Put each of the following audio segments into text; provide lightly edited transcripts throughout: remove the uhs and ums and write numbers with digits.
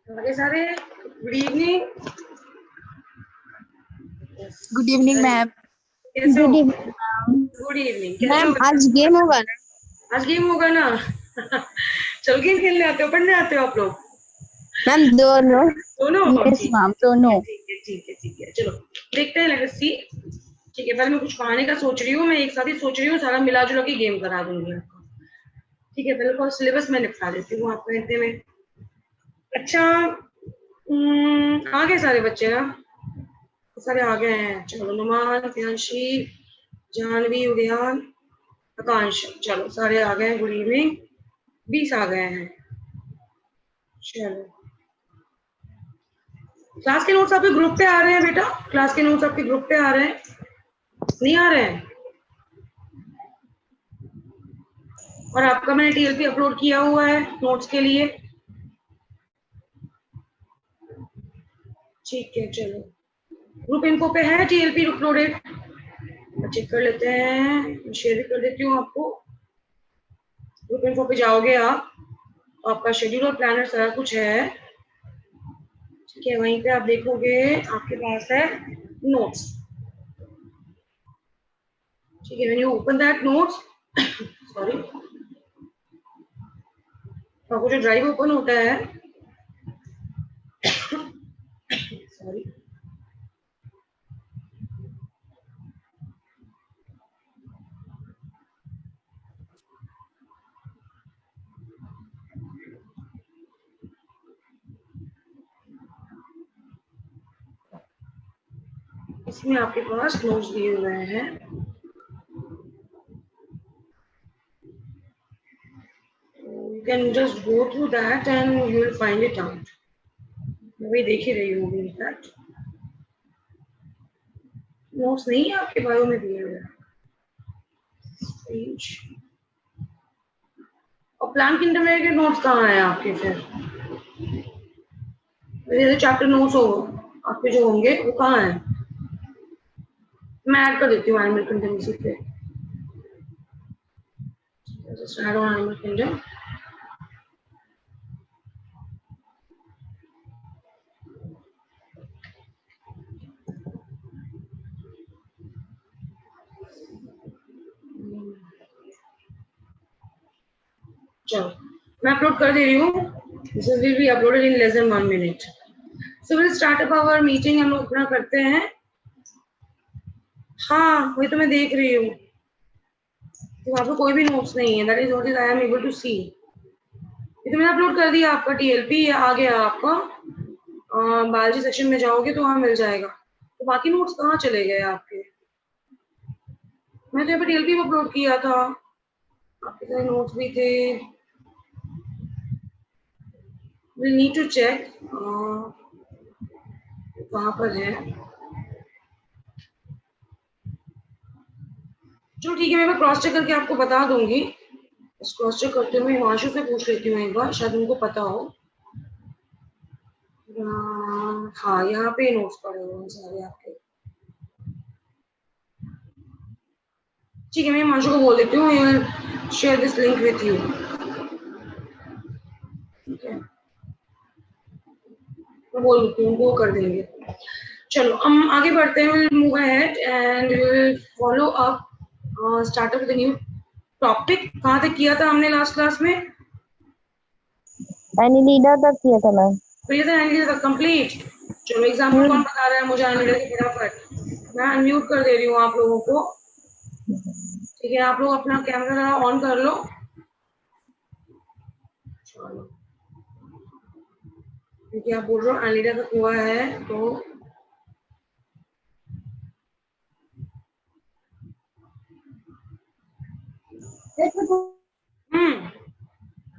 आगे सारे good evening. Good evening ma'am. कैसे हो? Good evening ma'am. Good evening, कैसे मैम हो? आज गेम होगा ना? आज गेम होगा ना? चल गेम खेलने आते हो, पढ़ने आते हो आप लोग? मैम दोनों। दोनों? यस ठीक मैम है दोनों। ठीक है ठीक है ठीक है, चलो देखते हैं, लेट अस सी। ठीक है, पहले मैं कुछ पढ़ाने का सोच रही हूँ, मैं एक साथ ही सोच रही हूँ, सारा मिला जुला के गेम करा दूंगी आपको। ठीक है, पहले फर्स्ट सिलेबस मैं निपटा देती हूँ आपको इतने में। अच्छा, आ गए सारे बच्चे ना? सारे आ गए हैं। चलो, नुमान, प्रियांशी, जानवी, उदयान, आकांक्ष, चलो सारे आ गए हैं। Good evening. 20 आ गए हैं। चलो, क्लास के नोट्स आपके ग्रुप पे आ रहे हैं बेटा? क्लास के नोट्स आपके ग्रुप पे आ रहे हैं? नहीं आ रहे हैं? और आपका मैंने टीएलपी अपलोड किया हुआ है नोट्स के लिए। ठीक है, चलो ग्रुप इन्फो पे है टीएलपी अपलोडेड, चेक कर लेते हैं, शेयर भी कर देती हूँ आपको। ग्रुप इन्फो पे जाओगे आप, आपका शेड्यूल और प्लानर सारा कुछ है। ठीक है, वहीं पे आप देखोगे आपके पास है नोट्स। ठीक है, when you open that notes, sorry, आपको जो ड्राइव ओपन होता है, सॉरी, इसमें आपके पास नोट्स दिए हुए हैं। You can just go through that and you will find it out. मैं वही देख ही रही हूँ इनफैक्ट। नोट्स नहीं है आपके बायो में दिए हुए। और प्लान किंडम के नोट्स कहाँ हैं आपके फिर? मेरे चैप्टर नोट्स हो आपके जो होंगे वो कहाँ हैं? मैं ऐड कर देती हूँ एनिमल किंगडम इसी पे। Just add on animal kingdom. चलो मैं अपलोड कर दे रही हूँ। This will be uploaded in less than 1 minute. So will start up our meeting. हम लोग अपना करते हैं। हाँ, वही तो मैं देख रही हूँ, वहाँ पे कोई भी नोट्स नहीं है। That is what is I am able to see. ये तो मैंने अपलोड कर दिया, आपका टीएलपी आ गया आपका। बायोलॉजी सेक्शन में जाओगे तो वहाँ मिल जाएगा। तो बाकी नोट्स कहाँ चले गए आपके? मैं तो यहाँ पे टीएलपी में अपलोड किया था, आपके सारे नोट्स भी थे। वी नीड टू चेक कहाँ पर है। चलो ठीक है, मैं क्रॉस चेक करके आपको बता दूंगी। क्रॉस चेक करते हुए हिमांशु से पूछ लेती हूँ एक बार, शायद उनको पता हो। हाँ, यहाँ पे नोट्स पड़े हुए हैं सारे आपके। ठीक है, मैं हिमांशु को बोल देती हूँ share this link with you. ठीक है, मैं बोल देती हूँ, वो कर देंगे। चलो हम आगे बढ़ते हैं। Will move ahead and will follow up, start with new topic. कहाँ तक किया था हमने लास्ट क्लास में? एनिलीडा तक किया था मैम। क्लियर था एनिलीडा तक कंप्लीट? चलो एग्जांपल कौन बता रहा है मुझे एनिलीडा के फटाफट? मैं अनम्यूट कर दे रही हूँ आप लोगों को। ठीक है, आप लोग अपना कैमरा ऑन कर लो। चलो, क्योंकि आप बोल रहे हो एनिलीडा तक हुआ है तो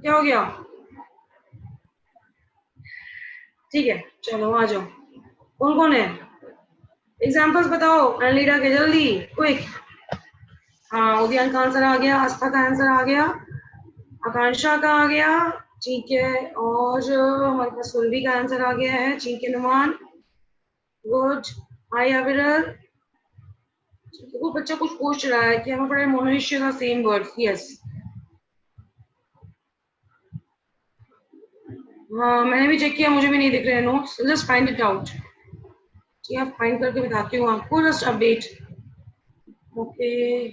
क्या हो गया? ठीक है, चलो आ जाओ। कौन कौन है? एग्जाम्पल्स बताओ एनिलीडा के, जल्दी क्विक। हाँ, उदयन का आंसर आ गया, आस्था का आंसर आ गया, आकांक्षा का आ गया। ठीक है, और हमारे पास सुरभि का आंसर आ गया है। ठीक है नुमान, गुड। हाय अविरल। वो बच्चा कुछ पूछ रहा है कि हमें पढ़ा मोनोनिशिया का सेम वर्ड। यस, हाँ मैंने भी चेक किया, मुझे भी नहीं दिख रहे हैं notes, just find it out. ठीक है, फाइंड करके बताती हूँ आपको, जस्ट अपडेट। ओके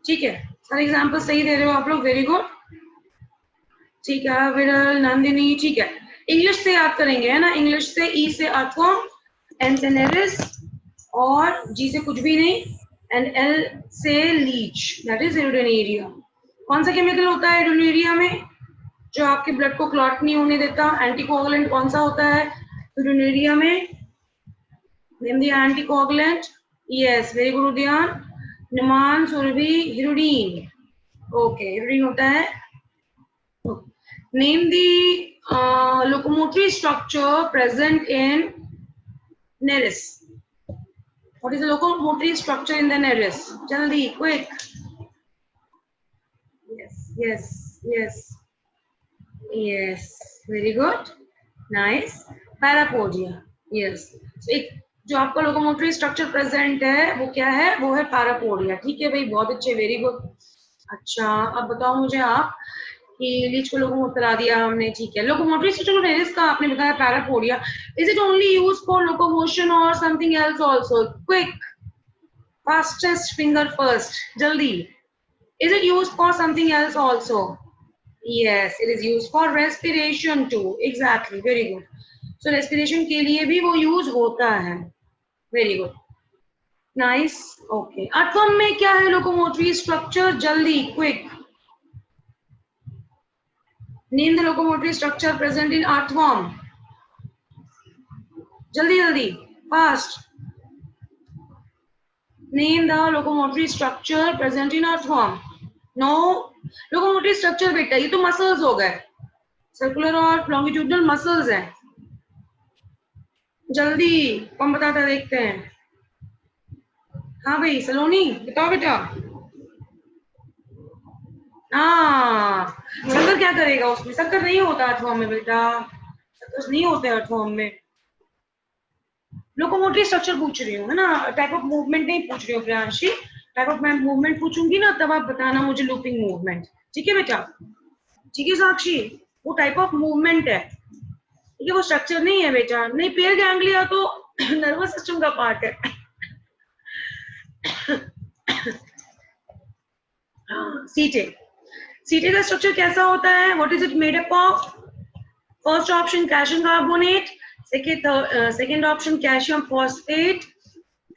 ठीक है, सारे एग्जाम्पल सही दे रहे हो आप लोग, वेरी गुड। ठीक है, विरल, नंदिनी, ठीक है। इंग्लिश से याद करेंगे है ना, इंग्लिश से ई से अर्थवर्म, एन से नेरिस, और जी से कुछ भी नहीं, एंड एल से लीच, दैट इज इरिडोनेरिया। कौन सा केमिकल होता है इरिडोनेरिया में जो आपके ब्लड को क्लॉट नहीं होने देता? एंटीकोगुलेंट कौन सा होता है इरिडोनेरिया में? Name the anticoagulant. Yes, very good उद्यान। निमान, सुरभि, हिरुडीन। ओके, हिरुडीन होता है। Name the locomotory structure present in Nereis. What is the locomotory structure in the Nereis? Jaldi, quick. Yes. Very good. Nice. Parapodia. Yes. So एक जो आपका locomotory structure present है वो क्या है? वो है पैरापोडिया। ठीक है भाई, बहुत अच्छे, वेरी गुड। अच्छा, अब बताओ मुझे आप कि लीच को लोकोमोट करा दिया हमने, ठीक है। लोकोमोटरी सिस्टम नेरिस का आपने बताया parapodia. Is it only use for locomotion और something else also? Quick, fastest finger first, जल्दी। Is it use for something else also? Yes, it is use for respiration too. Exactly, very good. So respiration के लिए भी वो use होता है, very good, nice. Okay, earthworm में क्या है लोकोमोटरी स्ट्रक्चर? जल्दी, quick, name the locomotory structure present in earthworm. Jaldi, fast. Name the locomotory structure present in earthworm. No, locomotory structure बेटा ये तो muscles हो गए, circular और longitudinal muscles हैं। जल्दी, कौन बताता देखते हैं। हाँ भाई सलोनी, बताओ बेटा। हाँ, शक्कर क्या करेगा उसमें? शक्कर नहीं होता अर्थवर्म में बेटा, शक्कर नहीं होते अर्थवर्म में। लोकोमोटरी स्ट्रक्चर पूछ रही हूँ है ना, टाइप ऑफ मूवमेंट नहीं पूछ रही हूँ प्रियांशी। टाइप ऑफ मूवमेंट पूछूंगी ना तब आप बताना मुझे लूपिंग मूवमेंट। ठीक है बेटा, ठीक है साक्षी, वो टाइप ऑफ मूवमेंट है, ठीक है, वो स्ट्रक्चर नहीं है बेटा। नहीं, पेयर गैंग्लिया तो नर्वस सिस्टम का पार्ट है। सीटे का स्ट्रक्चर कैसा होता है? What is it made up of? First option calcium carbonate, second option calcium phosphate,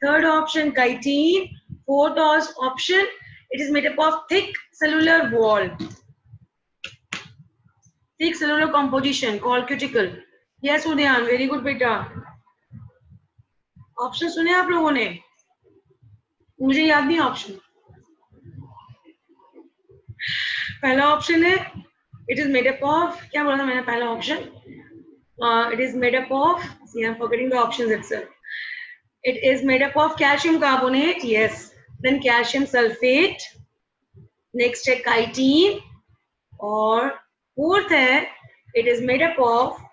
third option chitin, fourth option it is made up of thick cellular wall, thick cellular composition called cuticle. Yes Udyan, very good बेटा। Option सुने आप लोगों ने? मुझे याद नहीं option. पहला option है it is made up of, क्या बोला था मैंने पहला option? It is made up of, see I'm forgetting the options itself. It is made up of calcium carbonate, yes, then calcium sulfate, next है chitin, और fourth है it is made up of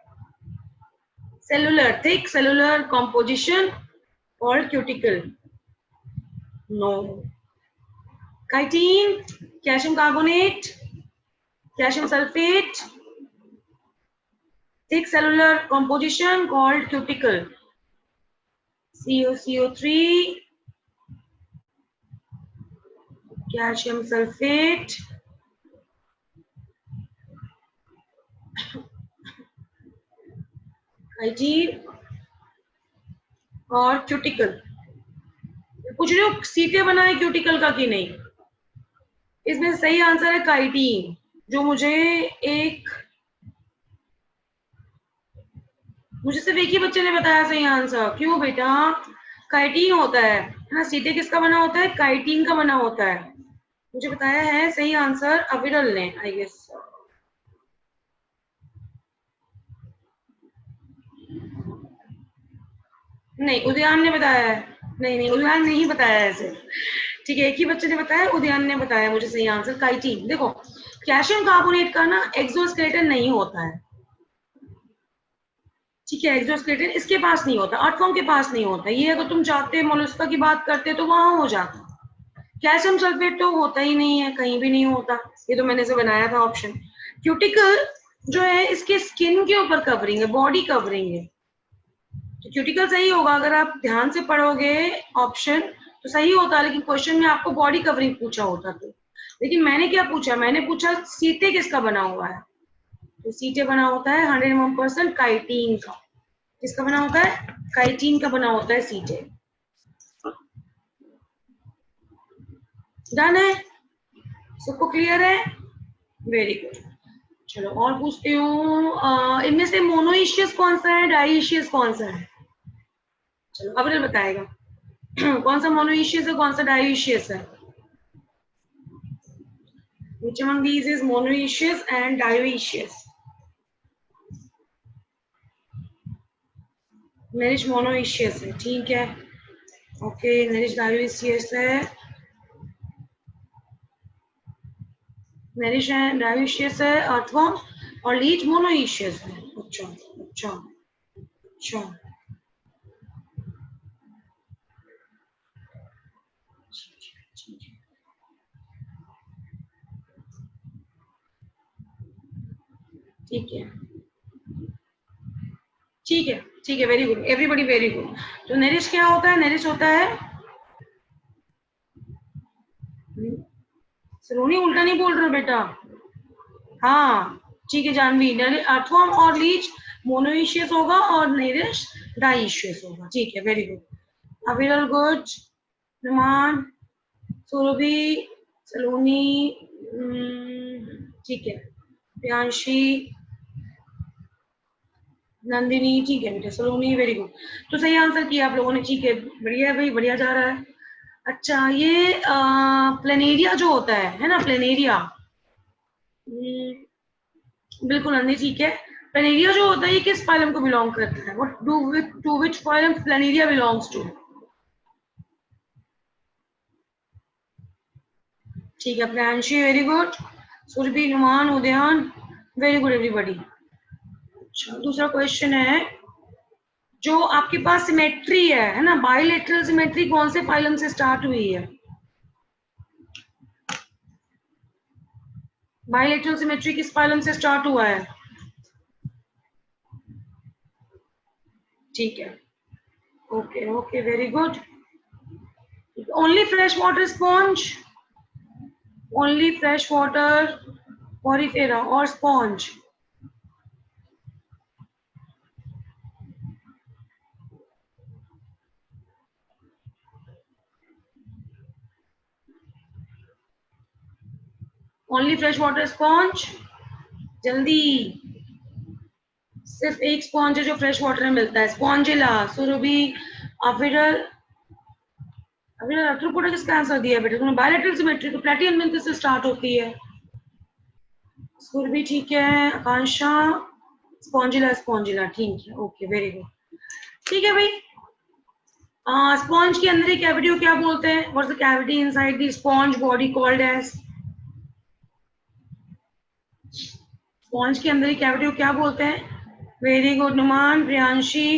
cellular, thick cellular composition called cuticle. No, chitin, calcium carbonate, calcium sulfate, thick cellular composition called cuticle. CuCO3, calcium sulfate, chitin और cuticle. पूछ रहे हो सीटे बना है क्यूटिकल का कि नहीं? इसमें सही आंसर है काइटिन, जो मुझे सिर्फ एक ही बच्चे ने बताया सही आंसर। क्यों बेटा? काइटिन होता है ना। सीटे किसका बना होता है? काइटिन का बना होता है, मुझे बताया है सही आंसर अविरल ने, आई गेस। नहीं, उद्यान ने बताया है। नहीं, उद्यान नहीं बताया ऐसे। ठीक है, एक ही बच्चे ने बताया, उद्यान ने बताया मुझे सही आंसर काइटिन। देखो, कैल्शियम कार्बोनेट का ना एक्सोस्केलेटन नहीं होता है, ठीक है, एक्सोस्केलेटन इसके पास नहीं होता, अर्थवर्म के पास नहीं होता। ये अगर तुम चाहते मोलस्का की बात करते तो वहां हो जाता। कैल्शियम सल्फेट तो होता ही नहीं है, कहीं भी नहीं होता। ये तो मैंने से बनाया था ऑप्शन। क्यूटिकल जो है इसके स्किन के ऊपर कवरिंग है, बॉडी कवरिंग है। तो क्यूटिकल सही होगा अगर आप ध्यान से पढ़ोगे ऑप्शन तो सही होता, लेकिन क्वेश्चन में आपको बॉडी कवरिंग पूछा होता तो। लेकिन मैंने क्या पूछा, मैंने पूछा सीटे किसका बना हुआ है। तो सीटे बना होता है 101% काइटिन का। किसका बना होता है? काइटिन का बना होता है सीटे। डन है? सबको क्लियर है? Very good. चलो और पूछती हूँ, इनमें से मोनोइशियस कौन सा है, डाइशियस कौन सा है? चलो अब बताएगा कौन सा मोनोइशियस है, कौन सा डाइशियस है। Which among these is monoecious and dioecious? Nourish monoecious है, ठीक है। ओके, नरिश डायोइशियस है, नरिश है डायोइशियस है, अर्थवर्म और लीच मोनोइशियस है। अच्छा अच्छा अच्छा, ठीक है ठीक है ठीक है, very good everybody, very good. तो नरिश क्या होता है? नरिश होता है, सलोनी उल्टा नहीं बोल रहे हो बेटा। हाँ ठीक है जानवी, अर्थवर्म और लीच मोनोइशियस होगा और नरिश डाइशियस होगा, ठीक है वेरी गुड। अविरल गुड, नुमान, सुरभि, सलोनी, ठीक है, प्रियांशी, नंदिनी, ठीक है बेटा, सलोनी वेरी गुड। तो सही आंसर किया आप लोगों ने, ठीक है, बढ़िया है भाई, बढ़िया जा रहा है। अच्छा ये प्लेनेरिया जो होता है ना, प्लेनेरिया, बिल्कुल नंदी ठीक है। प्लेनेरिया जो होता है ये किस फाइलम को बिलोंग करता है? What do with to which phylum planaria belongs to? ठीक है, Priyanshi very good, Surabhi, Numan, Udayan, very good everybody. अच्छा दूसरा क्वेश्चन है, जो आपके पास सिमेट्री है ना, बाइलेटरल सिमेट्री कौन से फाइलम से स्टार्ट हुई है? बाइलेटरल सिमेट्री किस फाइलम से स्टार्ट हुआ है? ठीक है, okay okay very good. Only fresh water sponge, only fresh water porifera और sponge. Only fresh water sponge, जल्दी, सिर्फ एक स्पॉन्ज है जो फ्रेश वाटर में मिलता है, स्पॉन्जिला। सुरभि, अविरल, अविरल अर्थ्रोपोडा किसका आंसर दिया बेटा तुमने? बायलैटरल सिमेट्री तो प्लैटियन मिंथ से स्टार्ट होती है। सुरभि ठीक है, आकांक्षा, स्पॉन्जिला, स्पॉन्जिला ठीक है, ओके वेरी गुड, ठीक है भाई। स्पॉन्ज के अंदर ही कैविटी को क्या बोलते हैं? What's the cavity inside the sponge body called as? Sponge के अंदर ही कैविटी को क्या बोलते हैं? वेरी गुड नुमान, प्रियांशी,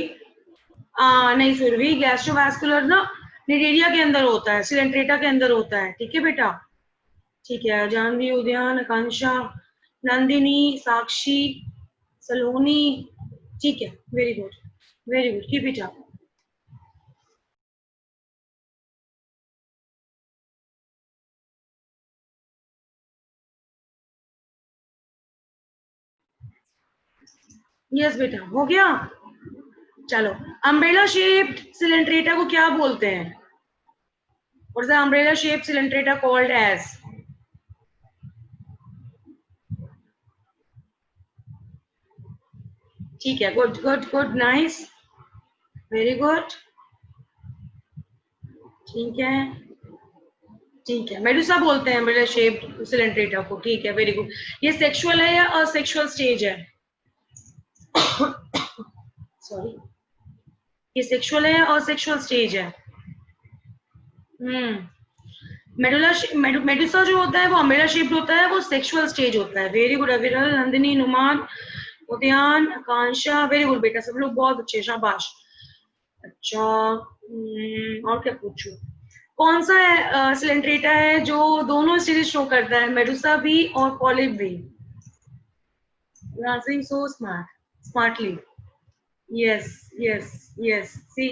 नहीं सुरभि, गैस्ट्रोवास्कुलर ना निडेरिया के अंदर होता है, सिलेंट्रेटा के अंदर होता है, ठीक है बेटा, ठीक है। जानवी, उद्यान, आकांक्षा, नंदिनी, साक्षी, सलोनी, ठीक है very good, very good, keep it up. Yes बेटा हो गया। चलो अम्ब्रेला शेप्ड सिलेंट्रेटा को क्या बोलते हैं? What is the umbrella shaped Coelenterata called as? ठीक है, good good good, nice, very good, ठीक है ठीक है, मेडुसा बोलते हैं अम्ब्रेला शेप्ड सिलेंट्रेटा को, ठीक है वेरी गुड। ये सेक्सुअल है या असेक्सुअल स्टेज है? सॉरी, ये सेक्सुअल है या असेक्सुअल स्टेज है? मेडुसा जो होता है वो अम्ब्रेला शेप्ड होता है, वो सेक्सुअल स्टेज होता है। वेरी गुड अविरल, नंदिनी, नुमान, उद्यान, आकांक्षा, वेरी गुड बेटा, सब लोग बहुत अच्छे, शाबाश। अच्छा और क्या पूछूं? कौन सा सिलेंट्रेटा है जो दोनों स्टेज शो करता है, मेडुसा भी और पॉलिप भी? You're answering so smartly. Yes, yes, yes. See,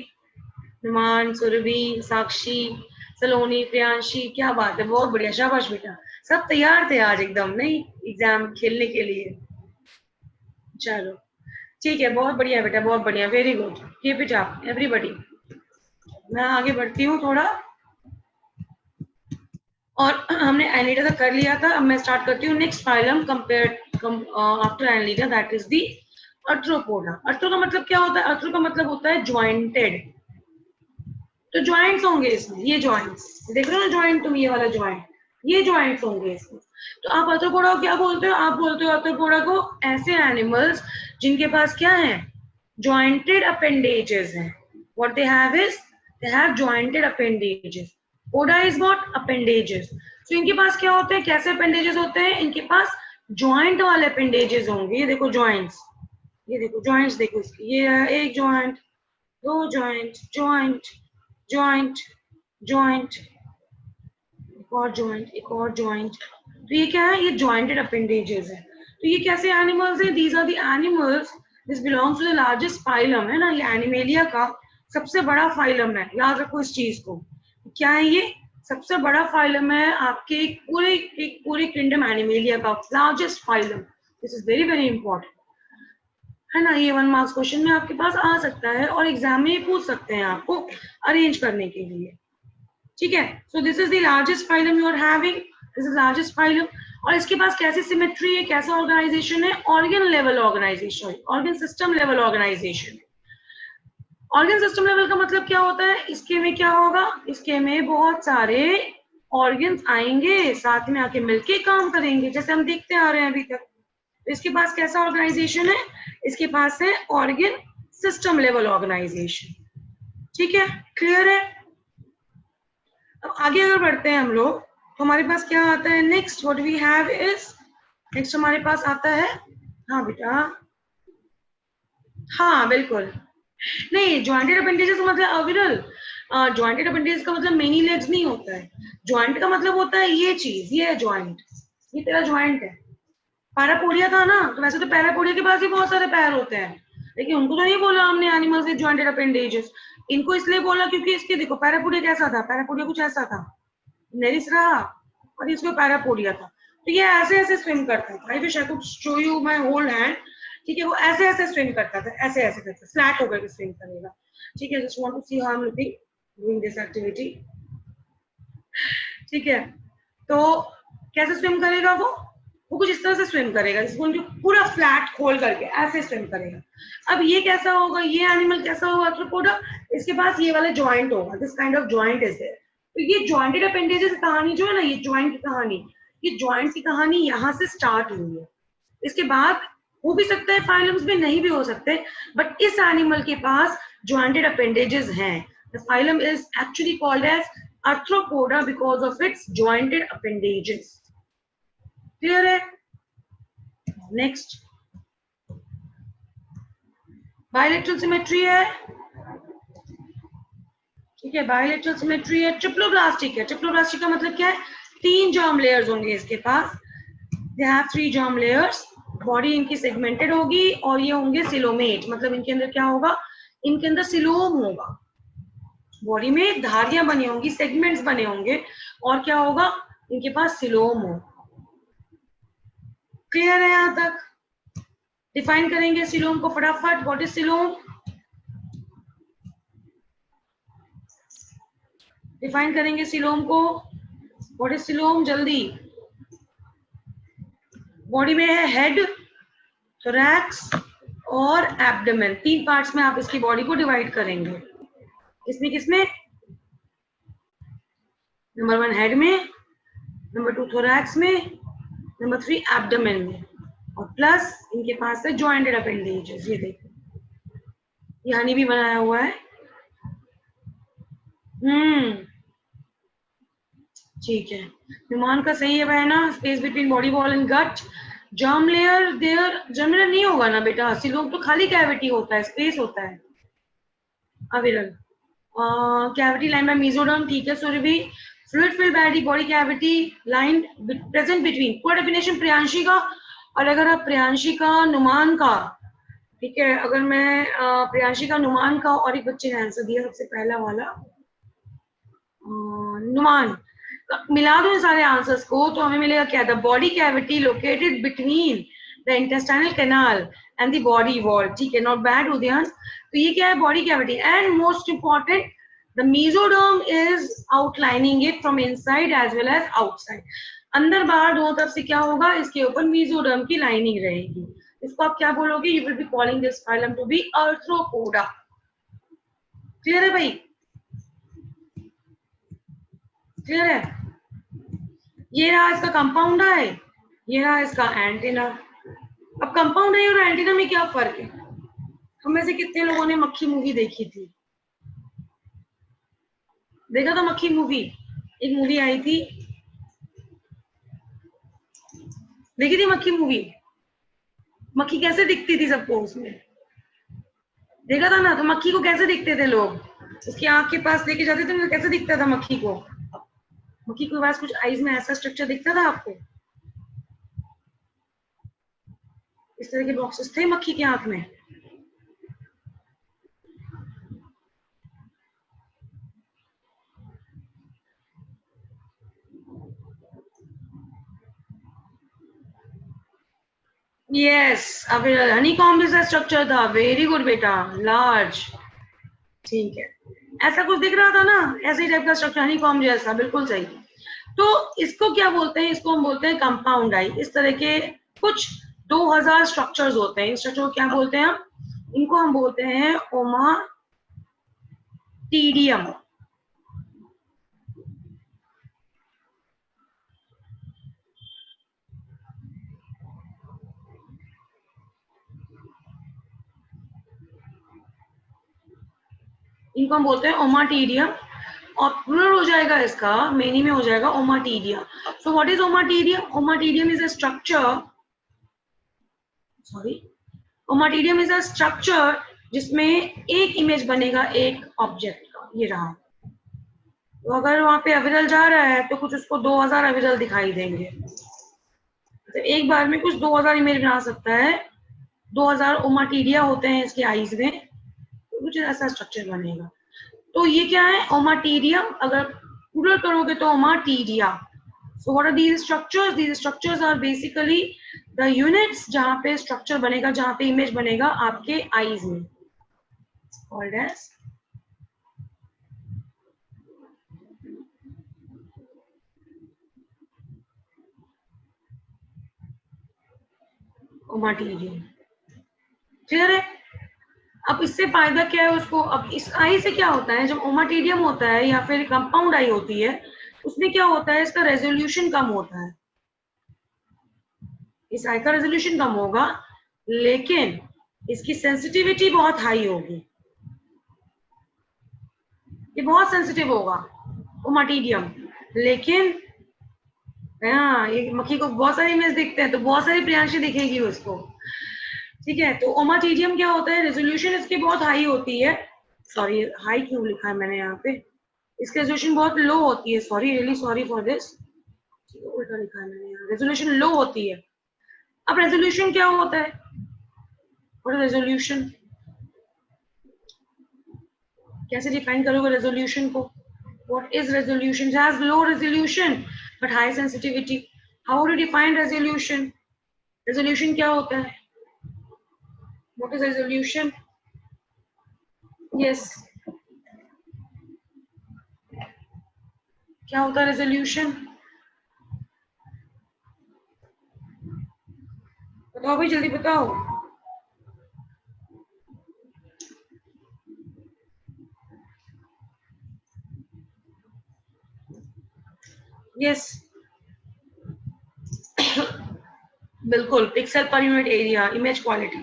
Numan, Surabhi, साक्षी, सलोनी, प्रियांशी, क्या बात है, बहुत बढ़िया, शाबाश बेटा। सब तैयार थे आज एकदम, नहीं एग्जाम खेलने के लिए। चलो ठीक है, बहुत बढ़िया बेटा, बहुत बढ़िया, very good, keep it up everybody. मैं आगे बढ़ती हूँ थोड़ा, और हमने एनीलिडा तक कर लिया था। अब मैं स्टार्ट करती हूँ next phylum after annelida, that is the arthropoda. Arthro का मतलब क्या होता है? अर्थ्रो का मतलब होता है ज्वाइंटेड। तो ज्वाइंट्स होंगे इसमें, ये ज्वाइंट्स देख रहे हो ना, ज्वाइंट, तुम ये वाला ज्वाइंट, ये ज्वाइंट्स होंगे इसमें। तो आप अर्थ्रोपोडा को क्या बोलते हो? आप बोलते हो अर्थ्रोपोडा को ऐसे एनिमल्स जिनके पास क्या है? ज्वाइंटेड अपेंडेजेस हैं। What they have is they have jointed appendages. Poda is what? Appendages. तो इनके पास क्या होते हैं? कैसे अपेंडेजेस होते हैं? इनके पास ज्वाइंट वाले अपेंडेजेस होंगे। ये देखो ज्वाइंट्स, ये देखो ज्वाइंट्स, देखो इसकी, ये है एक ज्वाइंट, दो ज्वाइंट, ज्वाइंट, ज्वाइंट, ज्वाइंट, एक और ज्वाइंट, एक और ज्वाइंट। तो ये क्या है? ये ज्वाइंटेड अपेंडेजेस है। तो ये कैसे एनिमल्स है? These are the animals this belongs to the largest phylum, है ना, ये एनिमेलिया का सबसे बड़ा फाइलम है। याद रखो इस चीज को, क्या है ये? सबसे बड़ा फाइलम है आपके एक पूरे किंगडम एनिमेलिया का, largest phylum. This is very very important, है ना। ये 1 मार्क्स क्वेश्चन में आपके पास आ सकता है, और एग्जाम में पूछ सकते हैं आपको अरेंज करने के लिए, ठीक है। So this is the largest phylum you are having, this is largest phylum. और इसके पास कैसी सिमेट्री है, कैसा ऑर्गेनाइजेशन है? Organ level organization, organ system level organization. Organ system level का मतलब क्या होता है? इसके में क्या होगा? इसके में बहुत सारे ऑर्गन्स आएंगे, साथ में आके मिलके काम करेंगे, जैसे हम देखते आ रहे हैं अभी तक। तो इसके पास कैसा ऑर्गेनाइजेशन है? इसके पास है ऑर्गन सिस्टम लेवल ऑर्गेनाइजेशन, ठीक है, क्लियर है। अब आगे अगर बढ़ते हैं हम लोग, तो हमारे पास क्या आता है next? What we have is, next हमारे पास आता है, हाँ बेटा, हाँ बिल्कुल, नहीं, ज्वाइंटेड अपेंडेजेस का मतलब अविरल, ज्वाइंटेड अपेंडेजेस का मतलब मेनी लेग्स नहीं होता है। ज्वाइंट का मतलब होता है ये चीज, ये है ज्वाइंट, ये तेरा ज्वाइंट है। पैरापोडिया था ना, तो वैसे तो पैरापोडिया के पास भी बहुत सारे पैर होते हैं, लेकिन उनको तो नहीं बोला हमने एनिमल्स विद ज्वाइंटेड अपेंडेजेस। इनको इसलिए बोला क्योंकि इसके देखो पैरापोडिया कैसा था, पैरापोडिया कुछ ऐसा था, नेरिस रहा, और इसको पैरापोडिया था। तो ये ऐसे ऐसे स्विम करता था। I wish I could show you my whole hand, ठीक है। वो ऐसे ऐसे स्विम करता था, ऐसे ऐसे करके फ्लैट होकर स्विम करेगा, ठीक है। Just want to see how I am looking doing this activity, ठीक है। तो कैसे स्विम करेगा वो कुछ इस तरह से स्विम करेगा, इसको पूरा फ्लैट खोल करके ऐसे स्विम करेगा। अब ये कैसा होगा? ये एनिमल कैसा होगा आर्थ्रोपोडा? इसके पास ये वाला ज्वाइंट होगा, this kind of joint is there. तो ये ज्वाइंटेड अपेंडेजेस कहानी जो है ना, ये ज्वाइंट की कहानी, ये ज्वाइंट की कहानी यहाँ से स्टार्ट हुई है। इसके बाद हो भी सकता है फाइलम्स में, नहीं भी हो सकते, बट इस एनिमल के पास ज्वाइंटेड अपेंडेजेस हैं। The phylum is actually called as arthropoda because of its jointed appendages, clear है। नेक्स्ट बायलैटरल सिमेट्री है, ठीक है, बायलैटरल सिमेट्री है। ट्रिप्लोब्लास्टिक है, ट्रिप्लोब्लास्टिक का मतलब क्या है? 3 जर्म लेयर्स होंगे इसके पास, they have 3 germ layers. Body इनकी सेगमेंटेड होगी, और ये होंगे सिलोमेट, मतलब इनके अंदर क्या होगा? इनके अंदर सिलोम होगा, बॉडी में धारियां बनी होंगी, सेगमेंट्स बने होंगे, और क्या होगा? इनके पास सिलोम होगा, क्लियर है यहां तक? डिफाइन करेंगे सिलोम को फटाफट। What is coelom? डिफाइन करेंगे सिलोम को। What is coelom? जल्दी। बॉडी में है हेड, थोरैक्स और एब्डोमेन, 3 पार्ट्स में आप इसकी बॉडी को डिवाइड करेंगे। किसमें किसमें? नंबर 1 हेड में, नंबर 2 थोरैक्स में, नंबर 3 एब्डोमेन में, और प्लस इनके पास है ज्वाइंटेड अपेंडेजेस। ये देखो, ये हनी भी बनाया हुआ है, ठीक है। विमान का सही है बहना, space between body wall and gut. Germ layer there, germ layer नहीं होगा ना बेटा, सिलोम तो खाली कैविटी होता है, स्पेस होता है। अविरल कैविटी लाइन बाय मेसोडर्म, ठीक है Surabhi. Fluid filled body cavity line present between, पूरा डेफिनेशन प्रियांशी का और अगर आप प्रियांशिका नुमान का, ठीक है, अगर मैं प्रियांशिका नुमान का और एक बच्चे ने आंसर दिया सबसे पहला वाला नुमान, मिला दो सारे आंसर्स को तो हमें मिलेगा क्या, the body cavity located between the intestinal canal and the body wall, ठीक है, नॉट बैड उदयन। तो ये क्या है, body cavity, and most important the mesoderm is outlining it from inside as well as outside, अंदर बाहर दोनों तरफ से क्या होगा, इसके ऊपर मेसोडर्म की लाइनिंग रहेगी। इसको आप क्या बोलोगे, you will be calling this phylum to be arthropoda. Clear है भाई, क्लियर है? ये रहा इसका कंपाउंड आई, ये रहा इसका एंटीना। अब कंपाउंड आई और एंटीना में क्या फर्क है? हम में से कितने लोगों ने मक्खी मूवी देखी थी? देखा था मक्खी मूवी? एक मूवी आई थी, देखी थी मक्खी मूवी? मक्खी कैसे दिखती थी सबको उसमें? देखा था ना? तो मक्खी को कैसे दिखते थे लोग? उसकी आंख के पास लेके जाते थे, कैसे दिखता था मक्खी को? मक्खी के पास कुछ आईज में ऐसा स्ट्रक्चर दिखता था आपको? इस तरह के बॉक्सेस थे मक्खी की आंख में? यस, अविरल हनीकॉम्ब जैसा स्ट्रक्चर था। वेरी गुड बेटा, लार्ज, ठीक है, ऐसा कुछ दिख रहा था ना, ऐसे ही टाइप का स्ट्रक्चर हनीकॉम्ब जैसा, बिल्कुल सही। तो इसको क्या बोलते हैं? इसको हम बोलते हैं कंपाउंड आई। इस तरह के कुछ 2000 स्ट्रक्चर्स होते हैं। इन स्ट्रक्चर को क्या बोलते हैं हम? इनको हम बोलते हैं ओमाटीडियम। इनको हम बोलते हैं ओमाटीडियम, और प्लूरल हो जाएगा इसका, मेनी में हो जाएगा ओमाटीडिया। So what is ओमाटीडियम? ओमाटीडियम is a structure, sorry, ओमाटीडियम is a structure जिसमें एक इमेज बनेगा एक ऑब्जेक्ट का। ये रहा, तो अगर वहां पे अविरल जा रहा है तो कुछ उसको 2000 अविरल दिखाई देंगे, तो एक बार में कुछ 2000 इमेज बना सकता है। 2000 ओमाटीडिया होते हैं इसके आईज में, तो कुछ ऐसा स्ट्रक्चर बनेगा। तो ये क्या है? ओमाटीडियम। अगर प्लूरल करोगे तो ommatidia. So what are these structures? These structures are basically the units जहां पे स्ट्रक्चर बनेगा, जहां पे इमेज बनेगा आपके आईज में, कॉल्ड एज ओमाटीडियम। क्लियर है? अब इससे फायदा क्या है उसको? अब इस आई से क्या होता है, जब ओमाटीडियम होता है या फिर कंपाउंड आई होती है, उसमें क्या होता है, इसका रेजोल्यूशन कम होता है। इस आई का रेजोल्यूशन कम होगा, लेकिन इसकी सेंसिटिविटी बहुत हाई होगी। ये बहुत सेंसिटिव होगा ओमाटीडियम, लेकिन हाँ, ये मक्खी को बहुत सारे इमेज दिखते हैं, तो बहुत सारी प्रियांशी दिखेगी उसको, ठीक है। तो ओमाटीडियम क्या होता है? रेजोल्यूशन इसकी बहुत हाई होती है, सॉरी हाई क्यों लिखा है मैंने यहाँ पे, इसकी रेजोल्यूशन बहुत लो होती है, sorry, really sorry for this, उल्टा लिखा है मैंने यहाँ, रेजोल्यूशन लो होती है। अब रेजोल्यूशन क्या होता है? और रेजोल्यूशन कैसे डिफाइन करोगे रेजोल्यूशन को? What is resolution? It has low resolution but high sensitivity. How would you define resolution? Resolution क्या होता है? What is resolution? Yes. क्या होता है resolution? बताओ भाई, जल्दी बताओ। Yes. बिल्कुल, pixel per unit area, image quality.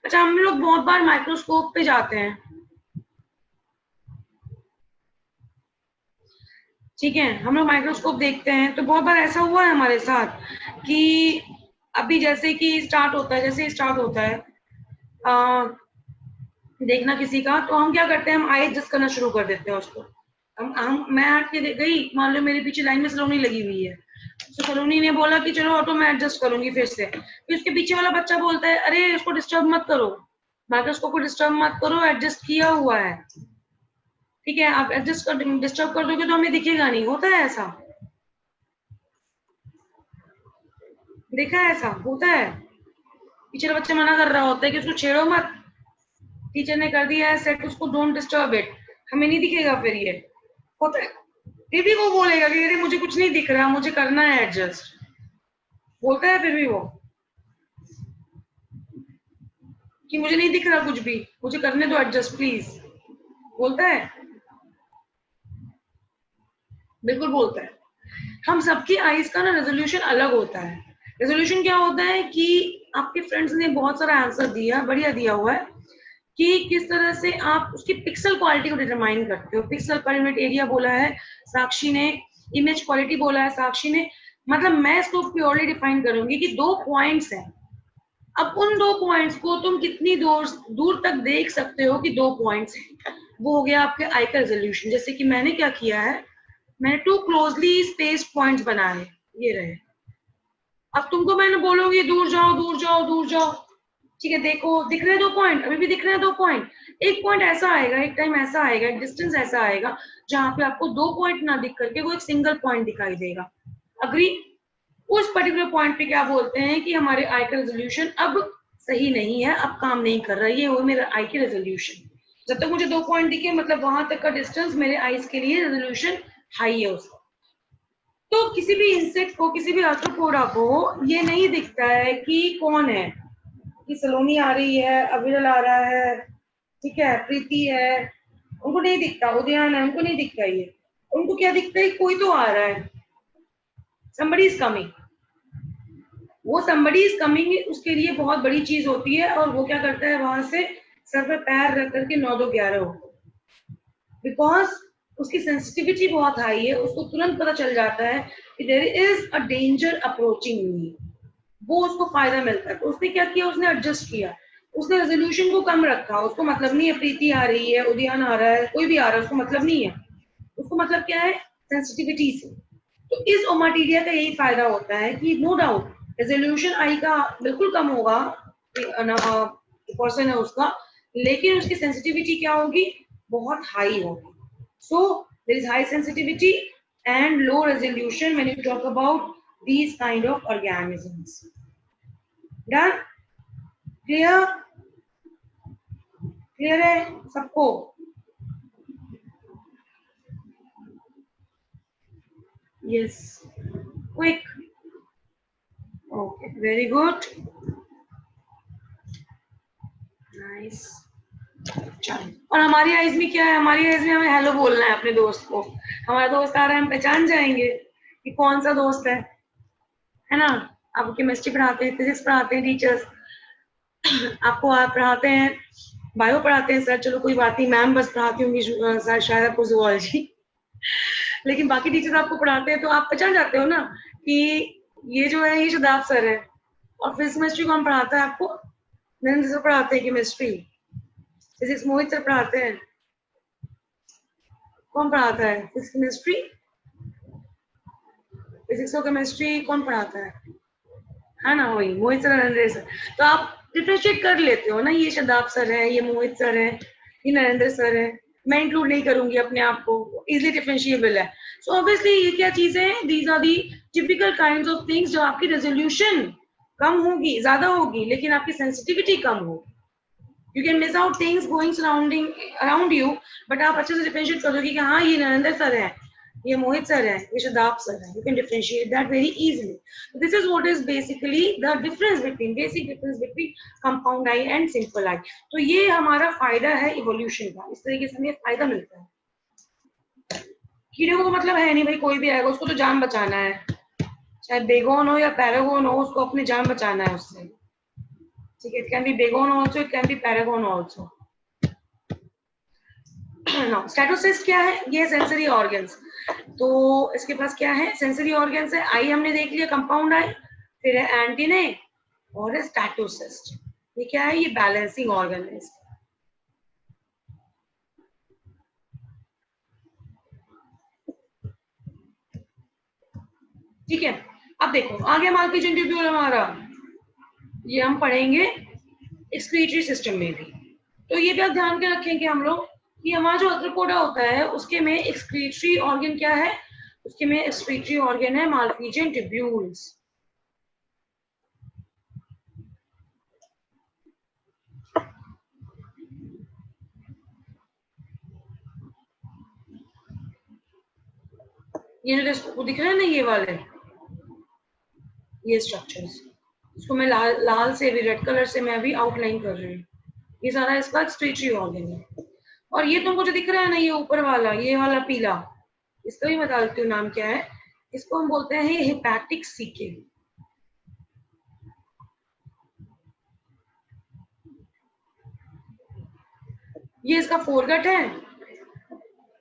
अच्छा, हम लोग बहुत बार माइक्रोस्कोप पे जाते हैं, ठीक है, हम लोग माइक्रोस्कोप देखते हैं, तो बहुत बार ऐसा हुआ है हमारे साथ कि अभी जैसे कि स्टार्ट होता है, जैसे स्टार्ट होता है देखना किसी का, तो हम क्या करते हैं, हम आई एडजस्ट करना शुरू कर देते हैं उसको। मैं हट के गई, मान लो मेरे पीछे लाइन में सलोनी लगी हुई है, तो सलोनी ने बोला कि चलो ऑटो में एडजस्ट करूंगी फिर से, फिर उसके पीछे वाला बच्चा बोलता है अरे इसको डिस्टर्ब मत करो, माइक्रोस्कोप को डिस्टर्ब मत करो, एडजस्ट किया हुआ है, ठीक है, आप एडजस्ट कर डिस्टर्ब कर दोगे तो हमें दिखेगा नहीं। होता है ऐसा, देखा है ऐसा होता है। टीचर बच्चे मना कर रहा होता है कि उसको छेड़ो मत, टीचर ने कर दिया है सेट उसको, डोंट डिस्टर्ब इट, हमें नहीं दिखेगा फिर ये। होता है, फिर भी वो बोलेगा कि अरे मुझे कुछ नहीं दिख रहा, मुझे करना है एडजस्ट, बोलता है फिर भी वो कि मुझे नहीं दिख रहा कुछ भी, मुझे करने दो एडजस्ट प्लीज, बोलता है, बिल्कुल बोलता है। हम सबकी आईज का ना रेजोल्यूशन अलग होता है। रेजोल्यूशन क्या होता है कि आपके फ्रेंड्स ने बहुत सारा आंसर दिया, बढ़िया दिया हुआ है कि किस तरह से आप उसकी पिक्सल क्वालिटी को डिटरमाइन करते हो। पिक्सल पर यूनिट एरिया बोला है साक्षी ने, इमेज क्वालिटी बोला है साक्षी ने, मतलब मैं इसको प्योरली डिफाइन करूंगी कि 2 पॉइंट्स हैं, अब उन 2 पॉइंट्स को तुम कितनी दूर तक देख सकते हो कि 2 पॉइंट्स हैं, वो हो गया आपके आई का रेजोल्यूशन। जैसे कि मैंने क्या किया है, मैंने 2 क्लोजली स्पेस्ड पॉइंट्स बनाए, ये रहे। अब तुमको मैंने बोलोगे दूर जाओ दूर जाओ दूर जाओ, ठीक है, देखो दिख रहे हैं 2 पॉइंट, अभी भी दिख रहे हैं 2 पॉइंट। एक पॉइंट ऐसा आएगा, एक टाइम ऐसा आएगा, एक डिस्टेंस ऐसा आएगा जहां पे आपको 2 पॉइंट ना दिख करके वो एक सिंगल पॉइंट दिखाई देगा। अग्री? उस पर्टिकुलर पॉइंट पे क्या बोलते हैं कि हमारे आई का रेजोल्यूशन अब सही नहीं है, अब काम नहीं कर रहा, ये हो मेरा आई की रेजोल्यूशन। जब तक मुझे 2 पॉइंट दिखे मतलब वहां तक का डिस्टेंस मेरे आईज के लिए रेजोल्यूशन हाई है उसका। तो किसी भी इंसेक्ट को, किसी भी आर्थ्रोपोडा को ये नहीं दिखता है कि कौन है, कि सलोनी आ रही है, अविरल आ रहा है, ठीक है, प्रीति है, उनको नहीं दिखता, उदयान है, उनको नहीं दिखता ये। उनको क्या दिखता है, कोई तो आ रहा है, somebody is coming। वो somebody is coming उसके लिए बहुत बड़ी चीज होती है, और वो क्या करता है, वहां से सर पे पैर रख करके 9-2-11 हो, बिकॉज उसकी सेंसिटिविटी बहुत हाई है, उसको तुरंत पता चल जाता है कि there is a danger approaching me, वो उसको फायदा मिलता है। तो उसने क्या किया, उसने एडजस्ट किया, उसने रेजोल्यूशन को कम रखा, उसको मतलब नहीं है प्रीति आ रही है, उदयान आ रहा है, कोई भी आ रहा है, उसको मतलब नहीं है, उसको मतलब क्या है, सेंसिटिविटी से। तो इस ओमाटीरिया का यही फायदा होता है कि नो डाउट रेजोल्यूशन आई का बिल्कुल कम होगा, पर्सन है उसका, लेकिन उसकी सेंसिटिविटी क्या होगी, बहुत हाई होगी। So there is high sensitivity and low resolution when you talk about these kind of organisms. Done? Clear? Clear है सबको? Yes. Quick. Okay. Very good. Nice. चलो, और हमारी आइज में क्या है, हमारी आइज में हमें हेलो बोलना है अपने दोस्त को। हमारा दोस्त आ रहा है, हम पहचान जाएंगे कि कौन सा दोस्त है ना। आपको केमिस्ट्री पढ़ाते हैं, फिजिक्स पढ़ाते हैं टीचर्स, आपको आप पढ़ाते हैं, बायो पढ़ाते हैं सर, चलो कोई बात नहीं, मैम बस पढ़ाती होंगी शायद आपको जूलॉजी, लेकिन बाकी टीचर्स आपको पढ़ाते हैं तो आप पहचान जाते हो ना कि ये जो है ये शदाब सर है। और फिजिक्स केमिस्ट्री कौन पढ़ाता है आपको, नरेंद्र सर पढ़ाते हैं केमिस्ट्री, फिजिक्स मोहित सर पढ़ाते हैं, कौन पढ़ाता है फिजिक्स केमिस्ट्री, फिजिक्स और केमिस्ट्री कौन पढ़ाता है ना, वही मोहित सर, नरेंद्र सर। तो आप डिफ्रेंशिएट कर लेते हो ना, ये शदाब सर है, ये मोहित सर है, ये नरेंद्र सर है, मैं इंक्लूड नहीं करूंगी अपने आप को, इजिली डिफरेंशिएबल है। सो ऑब्वियसली ये क्या चीजें हैं, these are the typical kinds of things, जो आपकी रेजोल्यूशन कम होगी, ज्यादा होगी, लेकिन आपकी सेंसिटिविटी कम होगी। You can miss out things going surrounding around you, but आप अच्छे से डिफरेंशिएट कर दोगे कि हाँ ये नरेंद्र सर है, ये मोहित सर है, ये शदाब सर है, you can differentiate that very easily. This is what is basically the difference between, basic difference between compound I and simple I. तो ये हमारा फायदा है इवोल्यूशन का, इस तरीके से हमें फायदा मिलता है। कीड़े को तो मतलब है नहीं भाई, कोई भी आएगा उसको तो जान बचाना है, चाहे बेगोन हो या पैरागोन हो, उसको अपनी जान बचाना है उससे, ठीक है। It can be begone also, it can be paragon also. Statocyst क्या है, ये सेंसरी ऑर्गन्स। तो इसके पास क्या है, सेंसरी ऑर्गन्स है, आई हमने देख लिया, कंपाउंड आई, फिर है एंटीने और है स्टेटोसिस्ट। ये क्या है, ये बैलेंसिंग ऑर्गन है इसका। ठीक है, अब देखो आगे माल्पीजियन ट्यूब्यूल हमारा, ये हम पढ़ेंगे एक्सक्रीटरी सिस्टम में भी। तो ये भी आप ध्यान के रखें कि हम लोग कि हमारा जो आर्थ्रोपोडा होता है उसके में एक्सक्रीटरी ऑर्गन क्या है, उसके में एक्सक्रीटरी ऑर्गन है माल्पीजियन ट्यूब्यूल्स। ये जो दिख रहे हैं ना ये वाले, ये स्ट्रक्चर्स, इसको मैं लाल से भी, रेड कलर से मैं अभी आउटलाइन कर रही हूँ। ये सारा इसका एक्सक्रीटरी ऑर्गन है। और ये तुमको जो दिख रहा है ना ये ऊपर वाला, ये वाला पीला, इसका भी बता देती हूँ नाम क्या है। इसको हम बोलते हैं हेपेटिक सीके। ये इसका फोरगट है,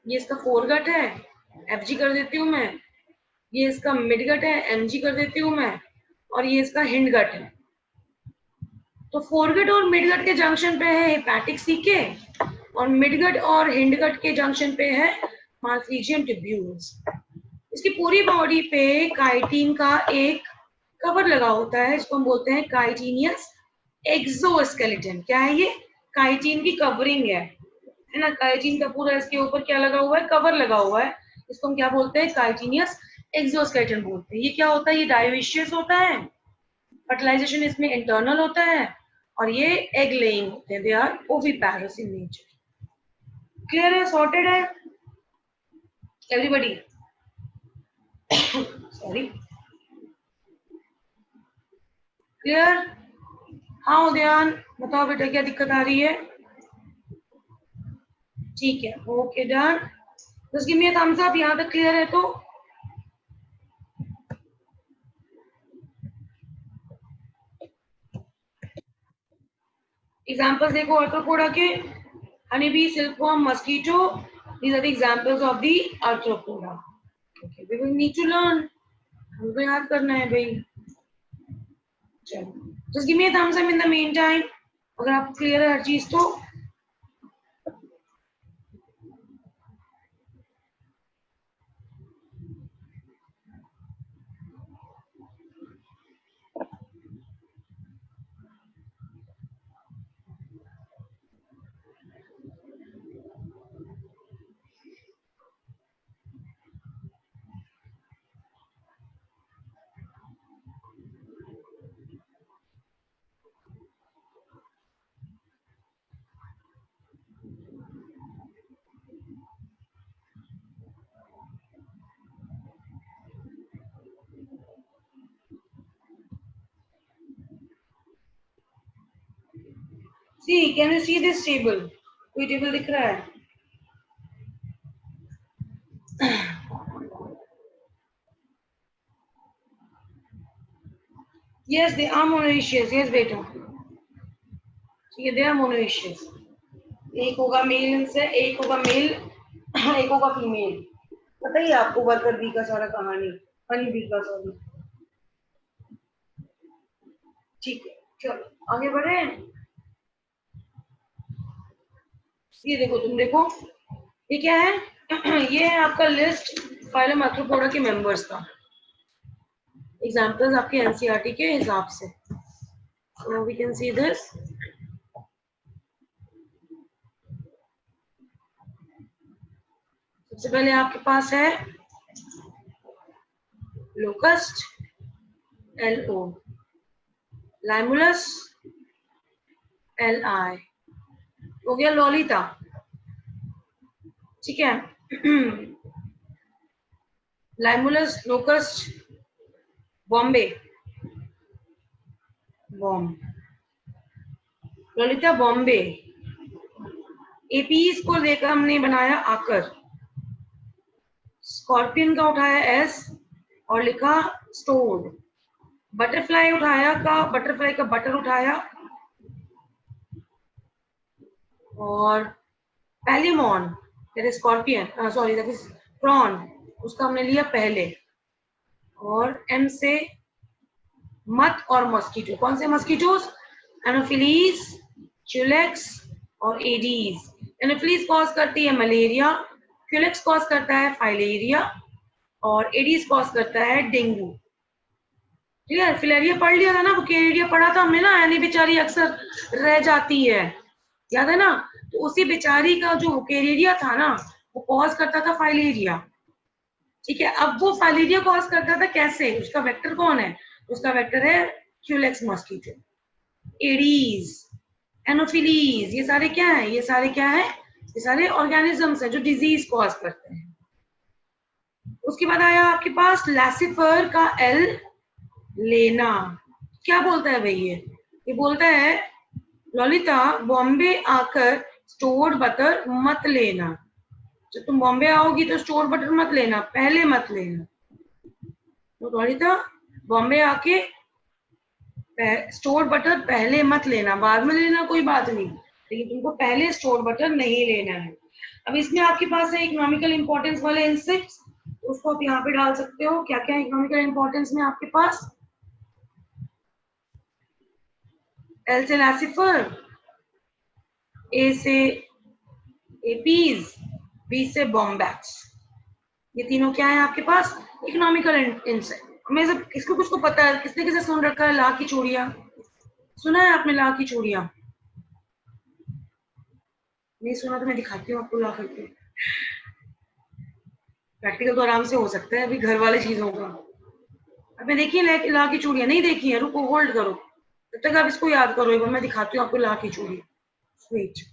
ये इसका फोरगट है, एफजी कर देती हूँ मैं। ये इसका मिडगट है, एमजी कर देती हूँ मैं। और ये इसका हिंडगट है। तो फोरगट और मिडगट के जंक्शन पे है हेपेटिक सीके, और मिडगट और हिंडगट के जंक्शन पे है माल्पीजियन ट्यूब्यूल्स। इसकी पूरी बॉडी पे काइटिन का एक कवर लगा होता है, इसको हम बोलते हैं काइटिनियस एक्सोस्केलेटन। क्या है ये? काइटिन की कवरिंग है ना, काइटिन का पूरा इसके ऊपर क्या लगा हुआ है, कवर लगा हुआ है। इसको हम क्या बोलते हैं? काइटिनियस एक्सोस्केलेटन बोलते हैं। ये क्या होता है? ये डायोइशियस होता है, फर्टिलाइजेशन इसमें इंटरनल होता है, और ये एग लेइंग होते हैं, they are oviparous in nature. Clear है? सॉर्टेड है एवरीबॉडी? Sorry, clear? हाँ उदयान बताओ बेटा क्या दिक्कत आ रही है? ठीक है, okay done. Just give me a thumbs up, यहाँ तक क्लियर है तो। एग्जांपल्स देखो आर्थ्रोपोडा के, honey bee, silkworm, mosquito, these are the examples of the arthropoda. Okay, we will need to learn, हमको याद करना है भाई। चलो, just give me a thumbs up in the meantime अगर आप क्लियर है हर चीज तो। See, can you see this table? कोई टेबल दिख रहा है? Yes, they are monoecious. Yes, बेटा। ठीक है, they are monoecious. एक होगा मेल इनसे, एक होगा मेल, एक होगा फीमेल। पता ही आपको वर्कर बी का सारा कहानी, हनी बी का सॉरी। ठीक है, चलो आगे बढ़े। ये देखो, तुम देखो ये क्या है? ये है आपका लिस्ट फाइलम आर्थ्रोपोडा के मेंबर्स का, एग्जांपल्स आपके एनसीईआरटी के हिसाब से। So we can see this. सबसे पहले आपके पास है लोकस्ट, LO, लाइमुलस, LI, हो गया लॉलिता। ठीक है, limulus, locust, Bombay, bomb, Lalita Bombay. Apis को लेकर हमने बनाया आकर, स्कॉर्पियन का उठाया एस और लिखा स्टोर्ड, बटरफ्लाई उठाया का, बटरफ्लाई का बटर उठाया, और palaemon that is scorpion, sorry that is prawn, उसका हमने लिया पहले। और एम से मत और मस्कीटो। कौन से मस्कीटोस? एनोफिलीज, क्यूलेक्स और एडीज। एनोफिलीज कॉज करती है मलेरिया, क्यूलेक्स कॉज करता है फाइलेरिया, और एडीज कॉज करता है डेंगू। क्लियर? फिलेरिया पढ़ लिया था ना, बुकेरिया पढ़ा था हमने ना, यानी बेचारी अक्सर रह जाती है, याद है ना? तो उसी बेचारी का जो बुकेरिया था ना, वो कॉज करता था फाइलेरिया। ठीक है, अब वो फाइलेरिया कॉज करता था कैसे? उसका वेक्टर कौन है? उसका वेक्टर है क्यूलेक्स मॉस्किटो, एडीज, एनोफिलीज, ये सारे क्या है? ये सारे क्या है? ये सारे ऑर्गेनिजम्स हैं जो डिजीज कॉज करते हैं। उसके बाद आया आपके पास लैसिफर का एल लेना। क्या बोलता है भाई ये बोलता है ललिता बॉम्बे आकर स्टोर्ड बटर मत लेना। जब तुम बॉम्बे आओगी तो स्टोर बटर मत लेना, पहले मत लेना। तो ललिता बॉम्बे आके स्टोर बटर पहले मत लेना, बाद में लेना कोई बात नहीं, लेकिन तुमको पहले स्टोर बटर नहीं लेना है। अब इसमें आपके पास है इकोनॉमिकल इंपॉर्टेंस वाले इंसेक्ट्स, उसको आप यहाँ पे डाल सकते हो। क्या क्या इकोनॉमिकल इंपॉर्टेंस में आपके पास? एल से लैसिफर, ए से एपीज, बी से बॉम्बैक्स, ये तीनों क्या है आपके पास? Economical insect. मैं सब किसको कुछ को पता है? किसने किसे सुन रखा है ला की चूड़िया? सुना है आपने ला की चूड़िया? नहीं सुना तो मैं दिखाती हूँ आपको ला करके। प्रैक्टिकल तो आराम से हो सकता है, अभी घर वाले चीजों का। अब मैं देखिए ला की चूड़िया नहीं देखी है, रुको होल्ड करो, तब तक आप इसको याद करो। एक बार मैं दिखाती हूँ आपको ला की चूड़ी। स्वीट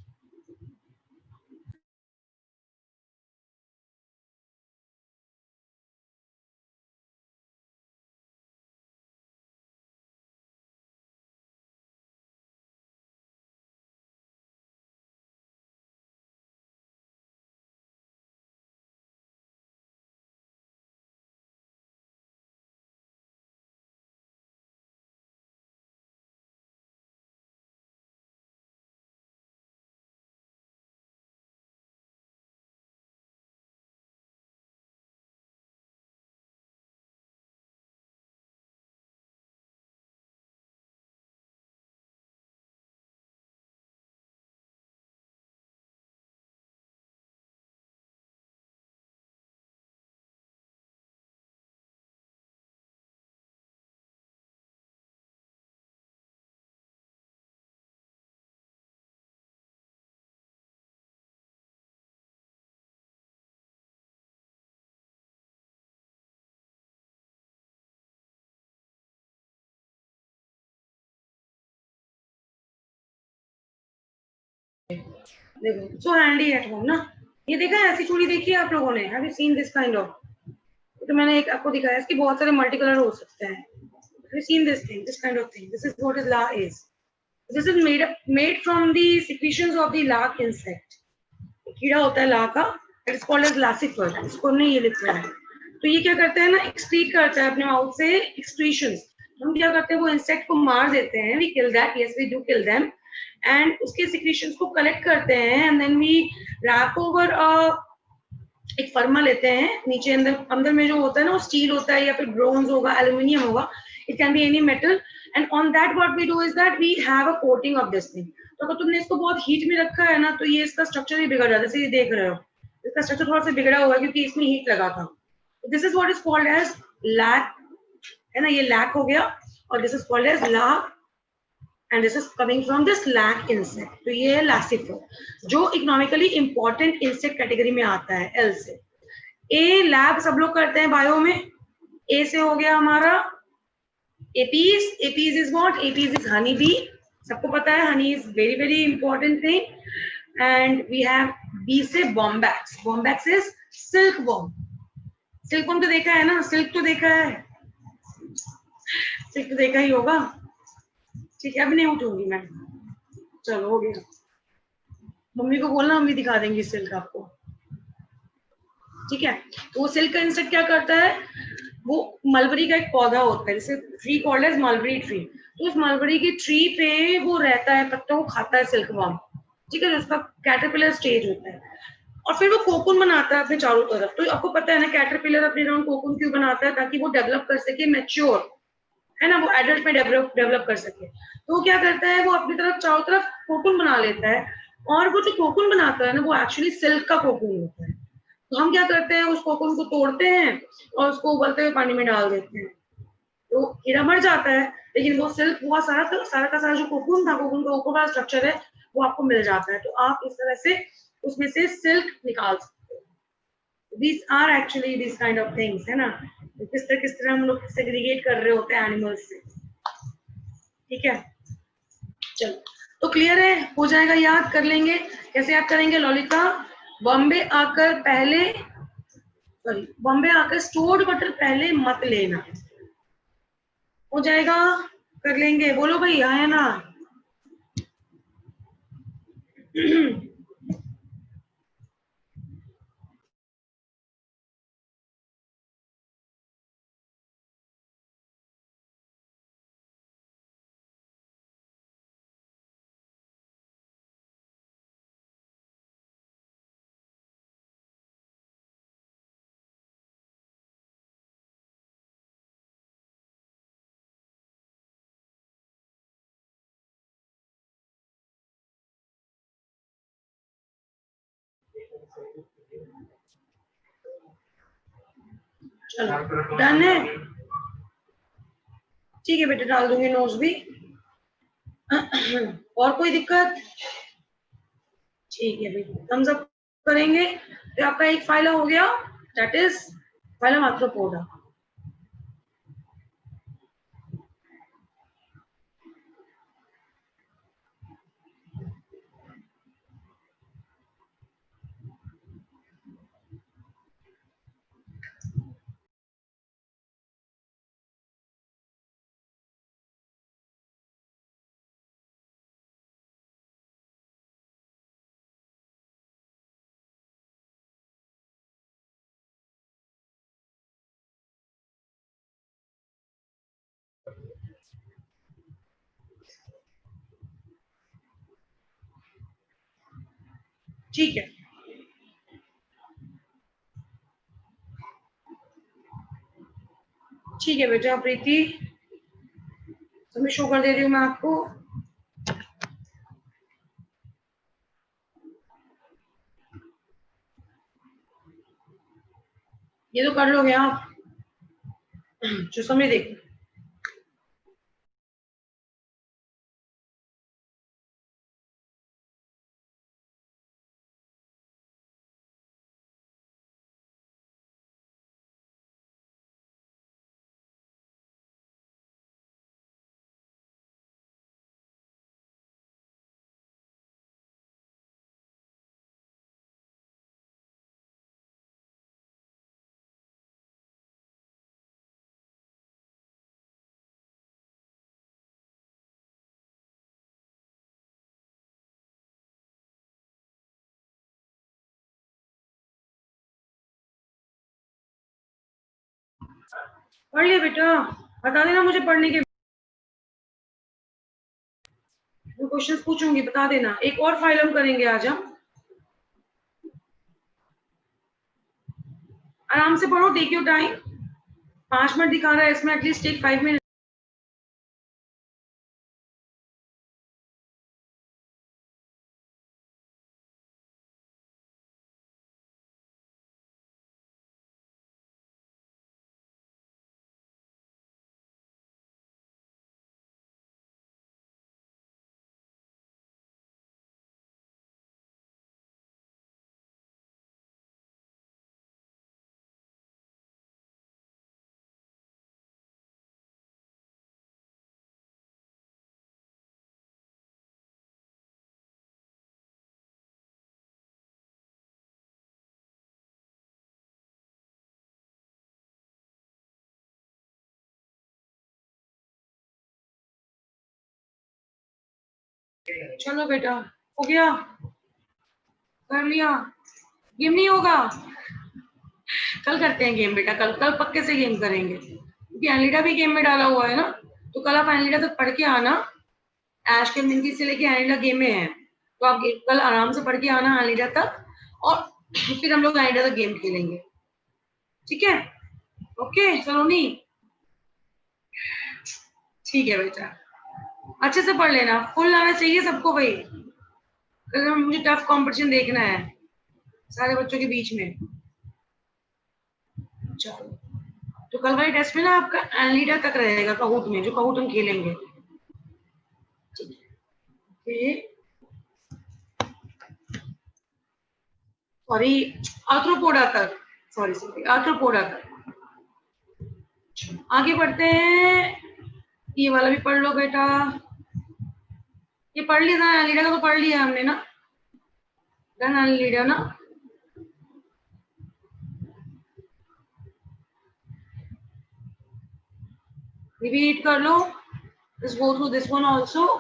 देखो, सो हैंडी एट होम ना। ये देखा है ऐसी चूड़ी देखी है आप लोगों ने? Have you seen this kind of? तो मैंने एक आपको दिखाया, इसके बहुत सारे मल्टी कलर हो सकते हैं। Have you seen this thing, this kind of thing? This is what is lac is. This is made from the secretions of the lac insect. कीड़ा होता है ला का, it is called as laccifer. इसको नहीं ये लिख रहा है। तो ये क्या करता है ना, एक्सक्रीट करता है अपने माउथ से एक्सक्रीशंस। हम क्या करते हैं, वो इंसेक्ट को मार देते हैं, we kill that, yes we do kill them, and उसके सिक्रीशंस को कलेक्ट करते हैं, and then we wrap over एक फर्मा लेते हैं। नीचे अंदर अंदर में जो होता है ना, वो स्टील होता है या फिर ब्रोंज होगा, एल्यूमिनियम होगा, it can be any metal, and on that what we do is that we have a coating of this thing. तो अगर तुमने इसको बहुत हीट में रखा है ना, तो ये इसका स्ट्रक्चर ही बिगड़ जाता है। जैसे ये देख रहे हो, इसका स्ट्रक्चर थोड़ा सा बिगड़ा हुआ है क्योंकि इसमें हीट लगा था। This is what is called as lac, है ना, ये लैक हो गया, और this is called as lac, and this is coming from this lac insect. तो ये है लैसिफर, जो इकोनॉमिकली इंपॉर्टेंट इंसेक्ट कैटेगरी में आता है एल से। ए लैब सब लोग करते हैं बायो में। ए से हो गया हमारा apis. Apis is what? Apis is honey bee, सबको पता है honey is very very important thing. And we have B से bombyx. Bombyx is silk worm. Silk worm तो देखा है ना, सिल्क तो देखा है, सिल्क तो देखा ही होगा। ठीक है, अब नहीं उठूंगी मैं, चलो हो गया। मम्मी को बोलना, मम्मी दिखा देंगी सिल्क आपको। ठीक है, तो वो सिल्क का इंसेक्ट क्या करता है, वो मलबरी का एक पौधा होता है, जैसे tree called as mulberry tree. तो उस मलबरी की ट्री पे वो रहता है, पत्तों को खाता है सिल्क वॉर्म। ठीक है, उसका कैटरपिलर स्टेज होता है, और फिर वो कोकून बनाता है अपने चारों तरफ। तो आपको पता है ना, कैटरपिलर अपने राउंड कोकून क्यों बनाता है? ताकि वो डेवलप कर सके, मैच्योर, है ना, वो एडल्ट में डेवलप कर सके। तो वो क्या करता है, वो अपनी तरफ चारों तरफ कोकून बना लेता है, और वो जो कोकून बनाता है ना, वो एक्चुअली सिल्क का कोकून होता है। तो हम क्या करते हैं, उस कोकून को तोड़ते हैं और उसको उबलते हुए पानी में डाल देते हैं। तो कीड़ा मर जाता है, लेकिन वो सिल्क हुआ सारा का सारा जो कोकून था, कोकून का ऊपर वाला स्ट्रक्चर है, वो आपको मिल जाता है। तो आप इस तरह से उसमें से सिल्क निकाल सकते हो। These are actually this kind of things, है ना। तो किस तरह हम लोग सेग्रीगेट कर रहे होते हैं एनिमल्स से। ठीक है, चलो तो क्लियर है, हो जाएगा, याद कर लेंगे। कैसे याद करेंगे ललिता? बॉम्बे आकर स्टोर्ड बटर पहले मत लेना। हो जाएगा, कर लेंगे, बोलो भाई आया ना। चलो डन है, ठीक है बेटा, डाल दूंगी नोट्स भी। और कोई दिक्कत? ठीक है भाई, थम्स अप करेंगे। तो आपका एक फाइल हो गया, दैट इज फाइलम आर्थ्रोपोडा। ठीक है, ठीक है बेटा प्रीति, तो मैं शो कर दे रही हूँ मैं आपको। ये तो कर लोगे आप, जो समझ देखो। पढ़ लिया बेटा, बता देना मुझे पढ़ने के क्वेश्चंस पूछूंगी, बता देना। एक और फाइल हम करेंगे आज हम, आराम से पढ़ो, टेक योर टाइम। 5 मिनट दिखा रहा है इसमें, एटलीस्ट टेक 5 मिनट। चलो बेटा, हो गया, कर लिया। गेम नहीं होगा, कल करते हैं गेम बेटा, कल कल पक्के से गेम करेंगे, क्योंकि एनलीडा भी गेम में डाला हुआ है ना। तो कल आप एनलीडा तक पढ़ के आना, ऐश के मिंकी से लेके एनलीडा गेम में है, तो आप कल आराम से पढ़ के आना एनलीडा तक, और फिर हम लोग एनलीडा तक गेम खेलेंगे, ठीक है? ओके सलोनी, ठीक है बेटा, अच्छे से पढ़ लेना, फुल आना चाहिए सबको भाई, कल मुझे टफ कंपटीशन देखना है सारे बच्चों के बीच में। चलो तो कल वाले टेस्ट में ना आपका एनलीडा तक रहेगा कहूट में, जो कहूट हम खेलेंगे। सॉरी, आर्थ्रोपोडा तक, सॉरी आर्थ्रोपोडा तक। आगे बढ़ते हैं, ये वाला भी पढ़ लो बेटा। ये पढ़ लिया था, एनलीडा का तो पढ़ लिया हमने ना, डन एनलीडा ना। रिपीट कर लो, let's go through this one also.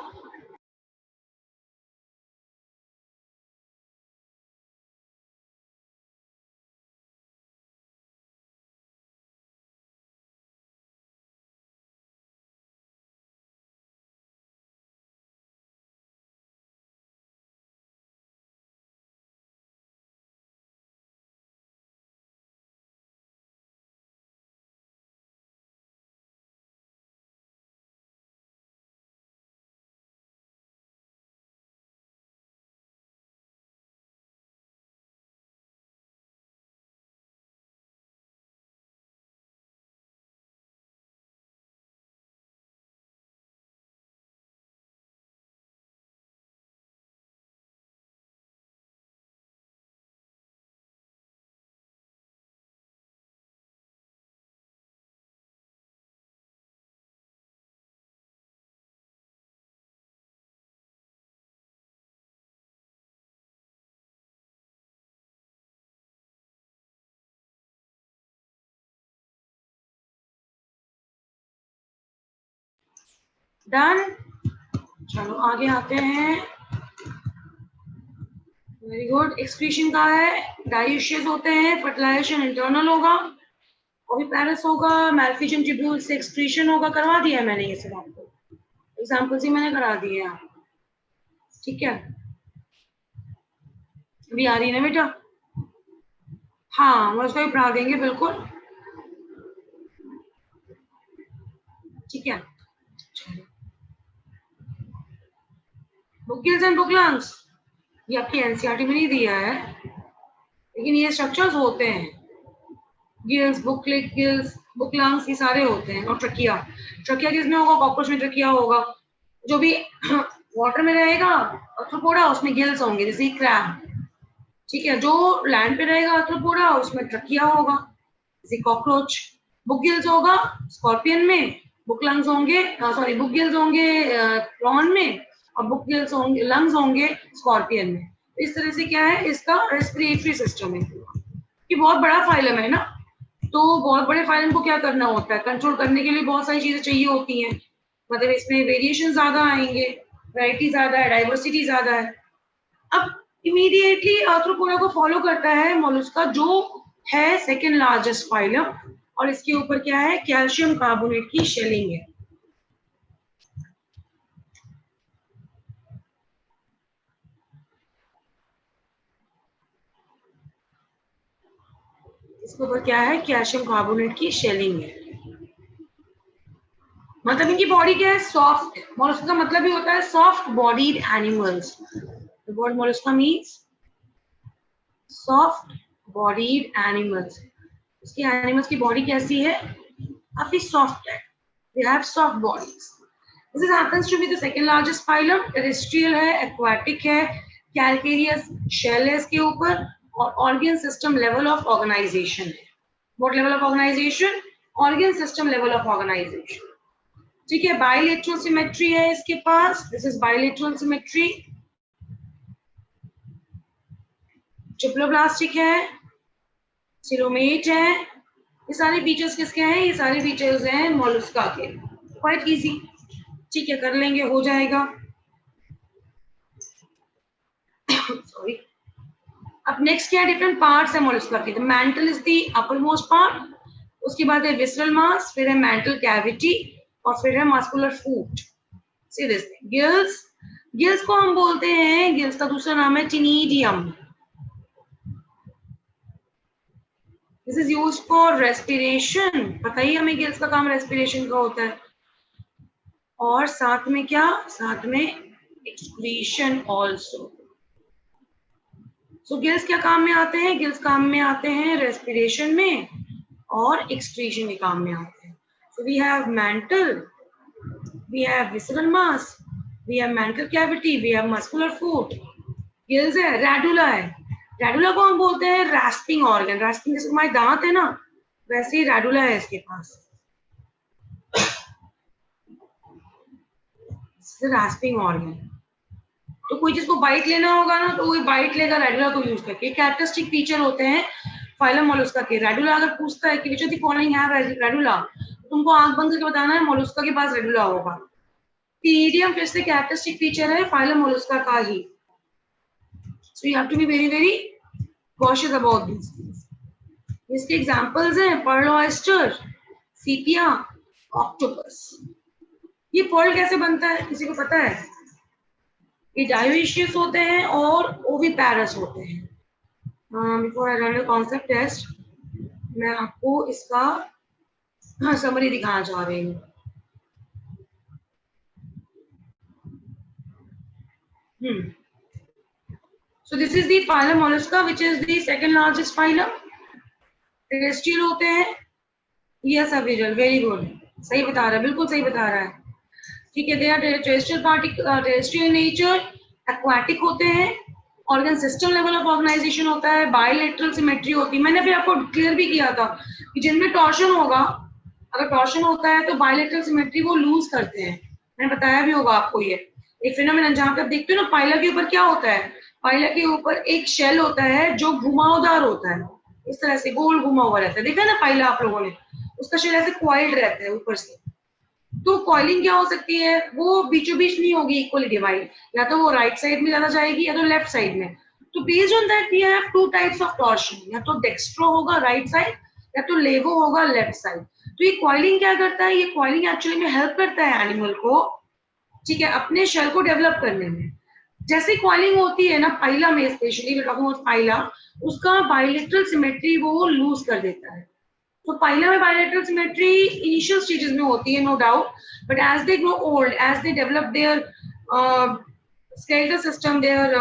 Done, चलो आगे आते हैं। Very good. एक्सक्रीशन का है, डाइशियस होते हैं, फर्टिलाइजेशन इंटरनल होगा, ओविपेरस होगा, मैल्फिजन ट्यूब्यूल से एक्सक्रीशन होगा। करवा दिया है मैंने ये सब आपको, एग्जाम्पल्स ही मैंने करा दिए हैं, ठीक है। अभी आ रही है ना बेटा? हाँ, मैं उसको भी पढ़ा देंगे बिल्कुल, ठीक है। Book gills and book lungs, ये आपकी एनसीईआरटी में नहीं दिया है, लेकिन ये स्ट्रक्चर्स होते हैं। Gills, booklet gills, book lungs, ये सारे होते हैं। और ट्रकिया, ट्रकिया किसमें होगा? कॉकरोच में ट्रकिया होगा। जो भी वाटर में रहेगा आर्थ्रोपोडा, उसमें गिल्स होंगे, जैसे क्रैब, ठीक है। जो लैंड पे रहेगा आर्थ्रोपोडा, उसमें ट्रकिया होगा, जैसे कॉकरोच। बुक गिल्स होगा स्कॉर्पियन में, बुक लंग्स होंगे, सॉरी बुक गिल्स होंगे प्रॉन में, और बुक गिल्स होंगे, लंग्स होंगे स्कॉर्पियन में। इस तरह से क्या है, इसका रेस्पिरेटरी सिस्टम है। ये बहुत बड़ा फाइलम है ना, तो बहुत बड़े फाइलम को क्या करना होता है, कंट्रोल करने के लिए बहुत सारी चीजें चाहिए होती हैं। मतलब इसमें वेरिएशन ज्यादा आएंगे, वैरायटी ज्यादा है, डाइवर्सिटी ज्यादा है। अब इमीडिएटली आर्थ्रोपोडा को फॉलो करता है मोलस्का, जो है सेकेंड लार्जेस्ट फाइलम, और इसके ऊपर क्या है, कैल्शियम कार्बोनेट की शेलिंग है। इसके ऊपर क्या है, कैल्शियम कार्बोनेट की शेलिंग है। मतलब इनकी बॉडी क्या है, सॉफ्ट। मोलस्का का मतलब ही होता है soft bodied animals. The word mollusca means soft bodied animals. इसके एनिमल्स की बॉडी कैसी है, काफी सॉफ्ट है, they have soft bodies. This happens to be the second largest phylum, terrestrial है, aquatic है, calcareous shell है इसके ऊपर, और organ system level of organization है। What level of organization? Organ system level of organization, ठीक है। bilateral symmetry है इसके पास, this is bilateral symmetry. Triploblastic है, सिलोमेट है, ये सारे फीचर्स किसके हैं, ये सारे फीचर्स हैं मोलस्का के। क्वाइट इजी, ठीक है, कर लेंगे, हो जाएगा। सॉरी। अब नेक्स्ट क्या, डिफरेंट पार्ट्स है मोलस्का के। The mental is the upper most part, उसके बाद है विसरल मास, फिर है मेंटल कैविटी, और फिर है muscular foot. Seriously, gills, gills को हम बोलते हैं, गिल्स का दूसरा नाम है ctenidium. This is use for respiration, पता ही हमें गिल्स का काम रेस्पिरेशन का होता है। और साथ में क्या, साथ में एक्सक्रीशन ऑल्सो। सो गिल्स क्या काम में आते हैं, गिल्स काम में आते हैं रेस्पिरेशन में, और एक्सक्रीशन के काम में आते हैं। So we have mantle, we have visceral mass, we have mantle cavity, we have muscular foot, gills है, रेडुला है। रेडुला को हम बोलते हैं रास्पिंग ऑर्गन। रास्पिंग जैसे हमारे दांत है ना, वैसे ही रेडुला है इसके पास, रास्पिंग ऑर्गन। तो कोई जिसको बाइट लेना होगा ना, तो वो बाइट लेगा रेडुला को यूज करके। कैरेक्टरिस्टिक फीचर होते हैं फाइलम मोलस्का के। रेडुला अगर पूछता है कि which of the following have radula, तुमको आंख बंद करके बताना है मोलस्का के पास रेडुला होगा। टीरियम फिर से कैरेक्टरिस्टिक फीचर है फाइलम मोलस्का का ही। So you have to be very very cautious about this things. इसके एग्जांपल्स हैं पर्ल ऑयस्टर, सीपिया, ऑक्टोपस। ये पर्ल कैसे बनता है किसी को पता है? ये डायोइशियस होते हैं और ओविपैरस होते हैं। Before I run the concept test, मैं आपको इसका समरी दिखाना चाह रही हूँ। So this is the phylum Mollusca, which is the second largest phylum. Terrestrial होते हैं। यस अविरल, वेरी गुड, सही बता रहा है, बिल्कुल सही बता रहा है। ठीक है, they are terrestrial nature, aquatic होते हैं। Organ system level of organization होता है, बायलैटरल सिमेट्री होती है। मैंने अभी आपको क्लियर भी किया था कि जिनमें टॉर्शन होगा, अगर टॉर्शन होता है तो बायलैटरल सिमेट्री वो लूज करते हैं। मैंने बताया भी होगा आपको ये एक फिनोमेनन, जहां पे आप देखते हो ना पाइला के ऊपर क्या होता है, पाइला के ऊपर एक शेल होता है जो घुमावदार होता है, इस तरह से गोल घुमा हुआ रहता है। देखा ना पाइला आप लोगों ने, उसका शेल ऐसे क्वाइल्ड रहता है ऊपर से। तो कॉइलिंग क्या हो सकती है, वो बीचों बीच नहीं होगी इक्वली डिवाइड, या तो वो राइट साइड में ज्यादा जाएगी या तो लेफ्ट साइड में। तो based on that we have two types of torsion, या तो डेक्स्ट्रो होगा राइट साइड या तो लेवो होगा लेफ्ट साइड। तो ये कॉइलिंग क्या करता है, ये कॉइलिंग एक्चुअली में हेल्प करता है एनिमल को, ठीक है, अपने शेल को डेवलप करने में। जैसे कॉइलिंग होती है ना पाइला में, स्पेशली पाइला, उसका बायलैटरल सिमेट्री वो लूज कर देता है। तो पाइला में बायलैटरल सिमेट्री इनिशियल स्टेजेस में होती है, no doubt, but as they grow old, as they develop their skeletal system, their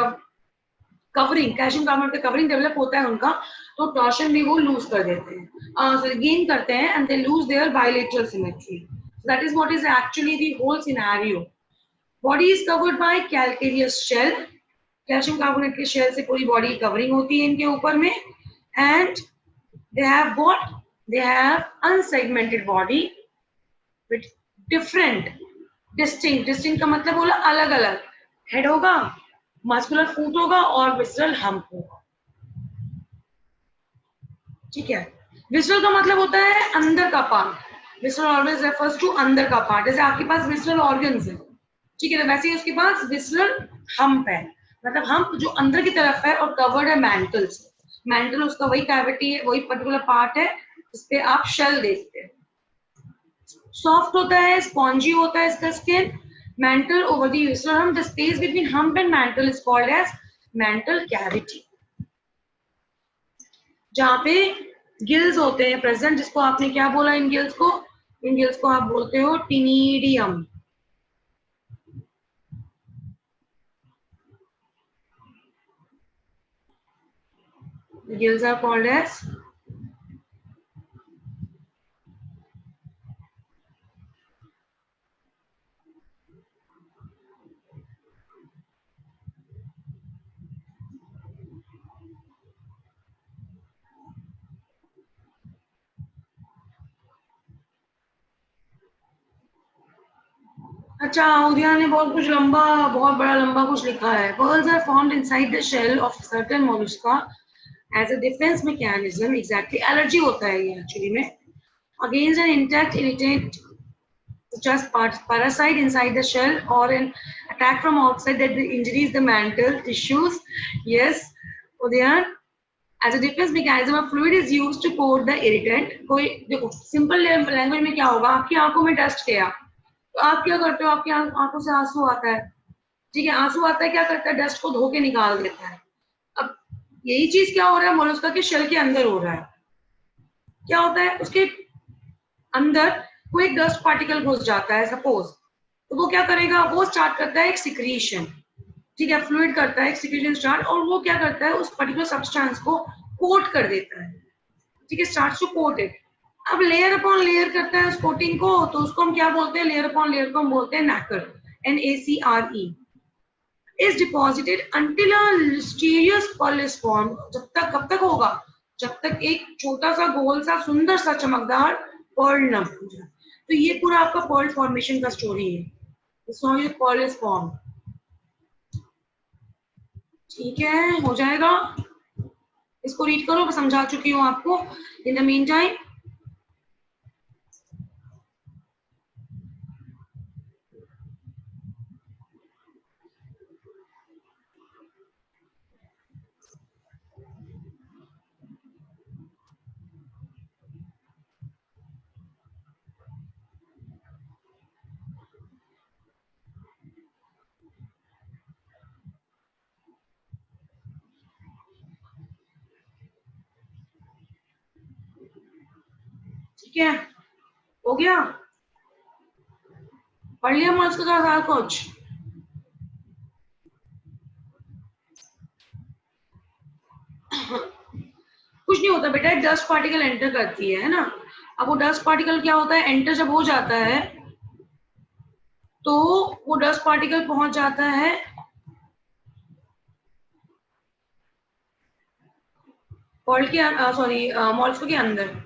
covering, calcium carbonate का कवरिंग डेवलप होता है उनका, तो टॉर्शन भी वो लूज कर देते हैं, गेन करते हैं, and they lose their bilateral symmetry. That is what is actually the whole scenario. Body is covered by calcareous shell, calcium carbonate के शेल से पूरी बॉडी कवरिंग होती है इनके ऊपर में, and they have what, they have unsegmented body with different distinct का मतलब बोला अलग अलग, हेड होगा, मस्कुलर फूट होगा और विसरल हम्प होगा। ठीक है, विसरल का मतलब होता है अंदर का part. Visceral always refers to अंदर का पार्ट। जैसे आपके पास विसरल ऑर्गन्स है, ठीक है, तो वैसे ही उसके पास विसरल हम्प है, मतलब हम्प जो अंदर की तरफ है और कवर्ड है मैंटल से। मैंटल उसका वही कैविटी है, वही पर्टिकुलर पार्ट है जिसपे आप शेल देखते हैं। सॉफ्ट होता है, स्पॉन्जी होता है इसका skin. Mantle over the visceral hump, the space between hump and mantle is called as mantle cavity. जहाँ पे गिल्स होते हैं प्रेजेंट, जिसको आपने क्या बोला, इन गिल्स को, इन गिल्स को आप बोलते हो टिनिडियम। Gills are called as अच्छा, उदया ने बहुत कुछ लंबा, बहुत बड़ा लंबा कुछ लिखा है। Pearls are formed inside the shell of certain mollusca as a defense mechanism. Exactly, allergy होता है ये एक्चुअली में, against an intact irritant such as parasite inside the shell or an attack from outside that injures the mantle tissues. Yes, Udaya, as a defense mechanism, a fluid is used to coat the irritant. कोई देखो simple language में क्या होगा, आपकी आंखों में dust गया तो आप क्या करते हो, आपकी आंखों से आंसू आता है, ठीक है, आंसू आता है, क्या करता है, डस्ट को धो के निकाल देता है। अब यही चीज क्या हो रहा है मोलस्का के शेल के अंदर हो रहा है। क्या होता है, उसके अंदर कोई एक डस्ट पार्टिकल घुस जाता है सपोज, तो वो क्या करेगा, वो स्टार्ट करता है एक सिक्रीशन, ठीक है, फ्लूइड करता है एक सिक्रीशन स्टार्ट, और वो क्या करता है उस पर्टिकुलर सब्सटेंस को कोट कर देता है, ठीक है, स्टार्ट्स टू कोट इट। अब लेयर अपॉन लेयर करता है उस कोटिंग को, तो उसको हम क्या बोलते हैं? लेयर अपॉन लेयर को हम बोलते हैं nacre, NACRE। Is deposited until a lustrous pearl is form. जब तक, कब तक होगा? जब तक एक छोटा सा गोल सा सुंदर सा चमकदार पर्ल न बन जाए। तो ये पूरा आपका पर्ल फॉर्मेशन का स्टोरी है। सो ये पर्ल इज फॉर्म। ठीक है, हो जाएगा। इसको रीड करो, मैं समझा चुकी हूँ आपको। इन द मीन टाइम ठीक है, हो गया? पढ़ लिया मॉल्स का सारा कुछ? कुछ नहीं होता बेटा, डस्ट पार्टिकल एंटर करती है ना। अब वो डस्ट पार्टिकल क्या होता है, एंटर जब हो जाता है तो वो डस्ट पार्टिकल पहुंच जाता है पर्ल के, सॉरी, मॉल्स के अंदर।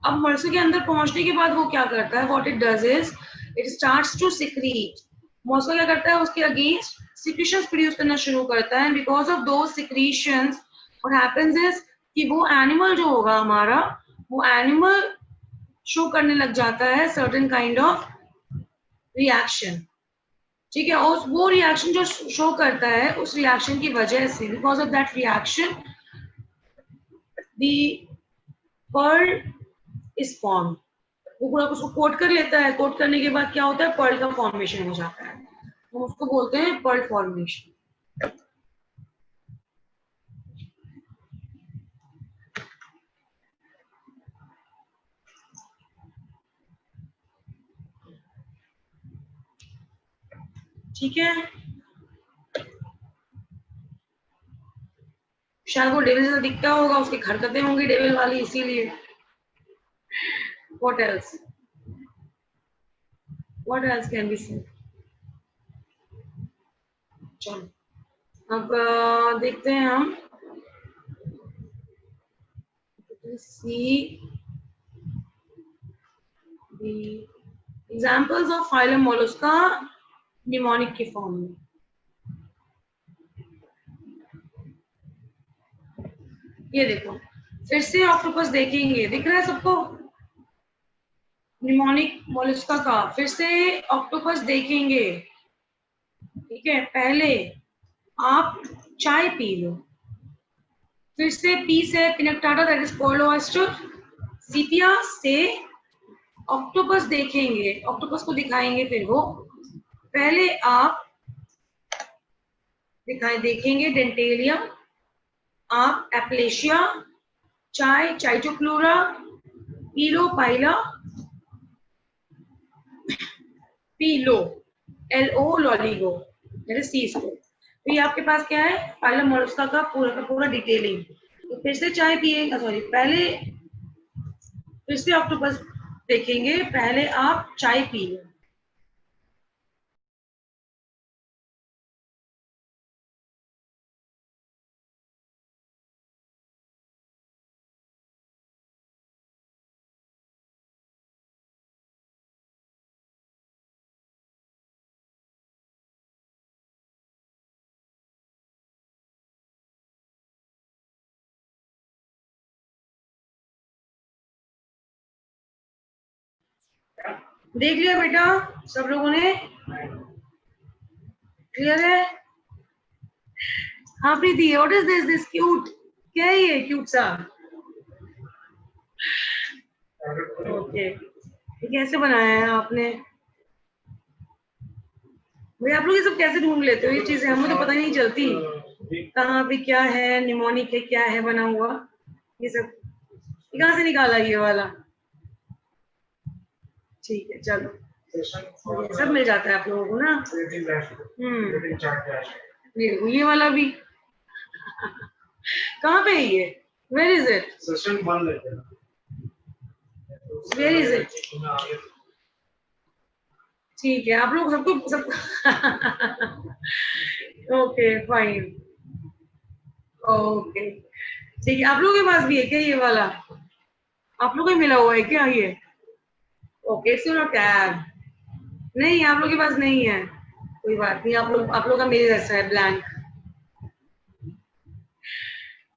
अब मॉल्स के अंदर पहुंचने के बाद वो क्या करता है, what it does is it starts to secrete. मॉल्स क्या करता है, उसके अगेंस्ट सिक्रीशंस प्रोड्यूस करना शुरू करता है। बिकॉज ऑफ दो सिक्रीशंस व्हाट हैपेंस इज कि वो एनिमल जो होगा हमारा, वो एनिमल शो करने लग जाता है सर्टेन काइंड ऑफ रिएक्शन। ठीक है, और वो रिएक्शन जो शो करता है, उस रिएक्शन की वजह से, because of that reaction the pearl is form. वो पूरा उसको कोट कर लेता है। कोट करने के बाद क्या होता है, पर्ल का फॉर्मेशन हो जाता है। हम उसको बोलते हैं पर्ल फॉर्मेशन। ठीक है, शायद वो डेविल जैसा दिखता होगा, उसकी हरकतें होंगी डेविल वाली, इसीलिए। What else, what else can be said? चलो अब देखते हैं हम। See the examples of phylum Mollusca mnemonic के फॉर्म में। ये देखो, फिर से ऑक्टोपस देखेंगे, दिख रहा है सबको? निमोनिक मोलस्का का फिर से ऑक्टोपस देखेंगे। ठीक है, पहले आप चाय पी लो, फिर से पी से पिनक्टाटा दैट इज पोलोएस्टर, सीपिया से ऑक्टोपस देखेंगे, ऑक्टोपस को दिखाएंगे। फिर वो पहले आप देखेंगे डेंटेलिया, आप एप्लेशिया, चाय चाइटोप्लूरा, पीलोपाइला, पीलो, LO लॉलिगो, सी स्कोर। तो ये आपके पास क्या है, फाइलम मोलस्का का पूरा डिटेलिंग। तो फिर से चाय पिएगा, सॉरी, पहले फिर से ऑक्टोपस देखेंगे, पहले आप चाय पिए। देख लिया बेटा सब लोगों ने? क्लियर है? हाँ प्रीति, व्हाट इज दिस क्यूट, क्या है ये क्यूट सा? ओके, ये कैसे बनाया है आपने भाई? आप लोग ये सब कैसे ढूंढ लेते हो ये चीजें? हमें तो पता ही नहीं चलती कहाँ पे क्या है, निमोनिक है, क्या है बना हुआ। ये सब कहाँ से निकाला ये वाला? ठीक है, चलो, ये सब मिल जाता है आप लोगों को ना। ये वाला भी कहाँ पे है ये? Where is it? Where is it? ठीक है, आप लोग सबको सब ओके फाइन, ओके ठीक है। आप लोगों के पास भी है क्या ये वाला? आप लोगों को मिला हुआ है क्या ये? Okay, it's your tab. नहीं, आप लोगों के पास नहीं है, कोई बात नहीं। आप लोग का मेरे जैसा है, ब्लैंक।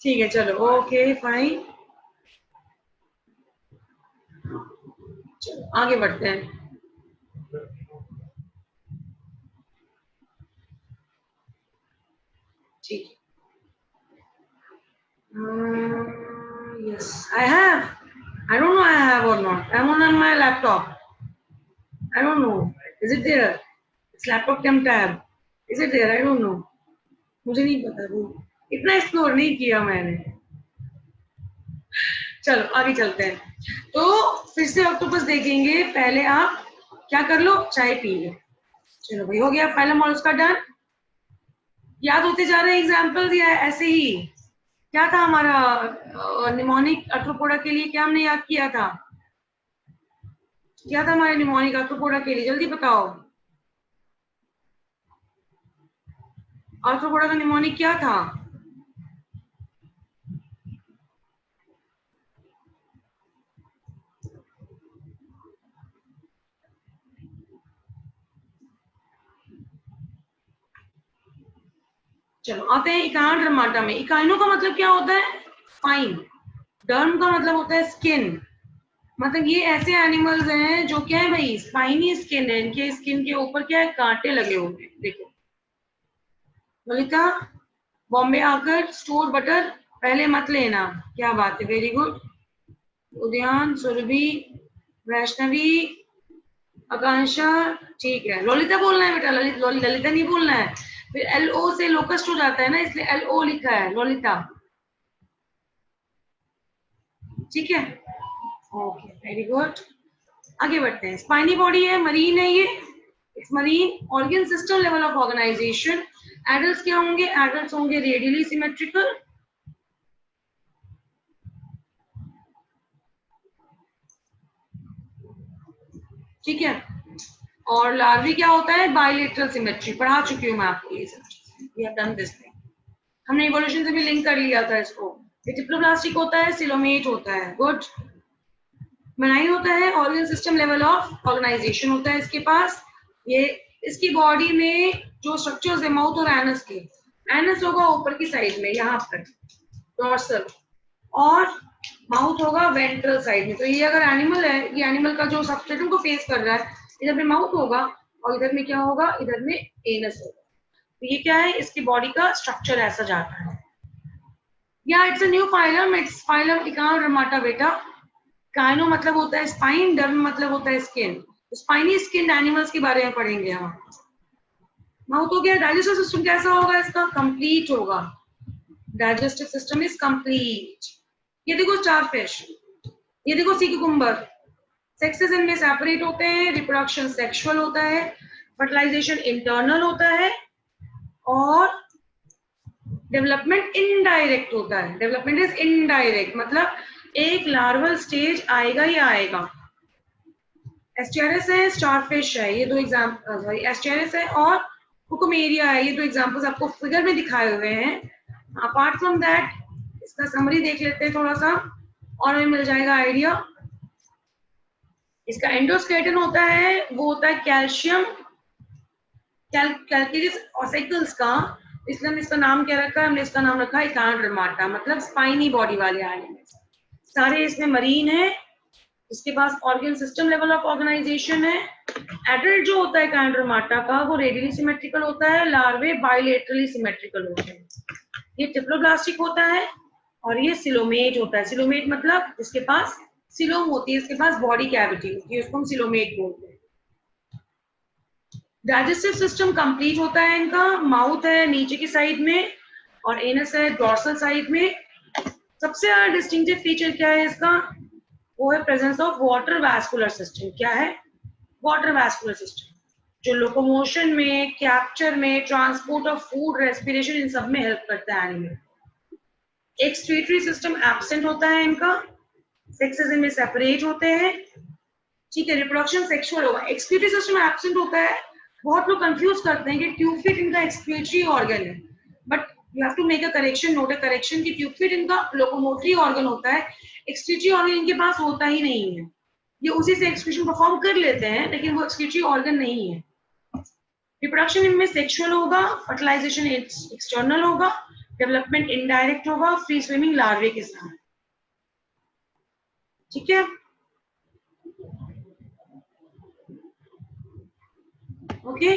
ठीक है, चलो ओके फाइन, चलो आगे बढ़ते हैं। ठीक है, yes I have, I don't know I have or not, I'm on my laptop, I don't know, is it there? It's laptop cam tab, is it there? I don't know, मुझे नहीं पता, वो इतना एक्सप्लोर नहीं किया मैंने। चलो आगे चलते हैं। तो फिर से ऑक्टोपस देखेंगे, पहले आप क्या कर लो, चाय पी लो। चलो भाई, हो गया फाइलम और उसका डन। याद होते जा रहे हैं एग्जाम्पल्स या ऐसे ही? क्या था हमारा निमोनिक आर्थ्रोपोडा के लिए, क्या हमने याद किया था? क्या था हमारे निमोनिक आर्थ्रोपोडा के लिए, जल्दी बताओ। आर्थ्रोपोडा का निमोनिक क्या था? चलो आते हैं इकाइन डर्माटा में। इकाइनो का मतलब क्या होता है? फाइन। डर्म का मतलब होता है स्किन। मतलब ये ऐसे एनिमल्स हैं जो क्या है भाई, स्पाइनी स्किन है, इनके स्किन के ऊपर क्या है, कांटे लगे हुए हैं। देखो ललिता, बॉम्बे आकर स्टोर बटर पहले मत लेना, क्या बात है, वेरी गुड। उद्यान, सुरभि, वैष्णवी, आकांक्षा, ठीक है। ललिता बोलना है बेटा, ललिता नहीं बोलना है, फिर LO से लोकस्ट हो जाता है ना, इसलिए LO लिखा है, ललिता। ठीक है, ओके वेरी गुड। आगे बढ़ते हैं। स्पाइनी बॉडी है, मरीन है ये, it's marine. Organ system level of organization, adults क्या होंगे? एडल्ट्स होंगे रेडियली सिमेट्रिकल, ठीक है। और लार्वी क्या होता है? बाइलेटरल सिमेट्री, पढ़ा चुकी हूँ मैं आपको ये सब चीजें, we have done this thing, हमने इवोल्यूशन से भी लिंक कर लिया था इसको। ये डिप्लोब्लास्टिक होता है, सिलोमेट होता है, गुड। मेनाइन होता है, organ system level of organization होता है इसके पास। ये इसकी बॉडी में जो स्ट्रक्चर्स है माउथ और एनस के, एनस होगा ऊपर की साइड में यहाँ पर डोर्सल, और माउथ होगा वेंट्रल साइड में। तो ये अगर एनिमल है, ये एनिमल का जो सबस्ट्रेटम को फेस कर रहा है, इधर में माउथ होगा और इधर में क्या होगा, इधर में एनस होगा। तो ये क्या है, इसकी बॉडी का स्ट्रक्चर ऐसा जाता है। या it's a new phylum, it's phylum echinodermata बेटा। काइनो मतलब होता है स्पाइन, डर्म मतलब होता है स्किन। तो स्पाइनी स्किन एनिमल्स के बारे में पढ़ेंगे हम। माउथ हो गया। डाइजेस्टिव सिस्टम कैसा होगा इसका? कंप्लीट होगा, डाइजेस्टिव सिस्टम इज कंप्लीट। ये देखो स्टारफिश, ये देखो सी कुकुम्बर, सेक्सेस इनमें सेपरेट होते हैं, रिप्रोडक्शन सेक्सुअल होता है, फर्टिलाइजेशन इंटरनल होता है, और डेवलपमेंट इनडायरेक्ट होता है। डेवलपमेंट इज इनडायरेक्ट, मतलब एक लार्वल स्टेज आएगा ही आएगा। एस्टेरिस है, स्टारफिश है, ये दो एग्जाम्पल, सॉरी एस्टेरिस है और कुकुमेरिया है, ये दो एग्जाम्पल्स आपको फिगर में दिखाए हुए हैं। अपार्ट फ्रॉम दैट इसका समरी देख लेते हैं थोड़ा सा और हमें मिल जाएगा आइडिया। इसका एंडोस्केलेटन होता है, वो होता है कैल्शियम कैल्केरियस ऑसिकल्स का, इसलिए हमने इसका नाम क्या रखा है? हमने इसका नाम रखा है इकाइन डर्माटा, मतलब स्पाइनी बॉडी वाले एनिमल्स। सारे इसमें मरीन है, इसके पास organ system level of organisation है। एडल्ट जो होता है इकाइन डर्माटा का, वो रेडियली सिमेट्रिकल होता है, लार्वे बाइलेटरली सिमेट्रिकल होते हैं। ये डिप्लोब्लास्टिक होता है और ये सिलोमेट होता है। सिलोमेट मतलब जिसके पास सिलोम होती है, इसके पास बॉडी कैविटी होती है, उसको हम सिलोमेट बोलते हैं। डाइजेस्टिव सिस्टम कंप्लीट होता है इनका, माउथ है नीचे की साइड में और एनस है डोर्सल साइड में। सबसे ज्यादा डिस्टिंक्टिव फीचर क्या है इसका? वो है presence of water vascular system. क्या है? वाटर वैस्कुलर सिस्टम, जो लोकोमोशन में, कैप्चर में, ट्रांसपोर्ट ऑफ फूड, रेस्पिरेशन, इन सब में हेल्प करता है एनिमल। एक्सक्रीटरी सिस्टम एब्सेंट होता है इनका। सेक्सेस इनमें सेपरेट होते हैं, ठीक है। रिप्रोडक्शन सेक्सुअल होगा, एक्सक्रीटरी सिस्टम एब्सेंट होता है। बहुत लोग कंफ्यूज करते हैं कि ट्यूब फिट इनका एक्सक्रीटरी ऑर्गन है, but you have to make a correction, note a correction कि ट्यूब फिट इनका लोकोमोटरी ऑर्गन होता है, एक्सक्रीटरी ऑर्गन इनके पास होता ही नहीं है। ये उसी से एक्सक्रीशन परफॉर्म कर लेते हैं, लेकिन वो एक्सक्रीटरी ऑर्गन नहीं है। रिप्रोडक्शन इनमें सेक्सुअल होगा, फर्टिलाइजेशन एक्सटर्नल होगा, डेवलपमेंट इनडायरेक्ट होगा, फ्री स्विमिंग लार्वे के साथ, ठीक है। ओके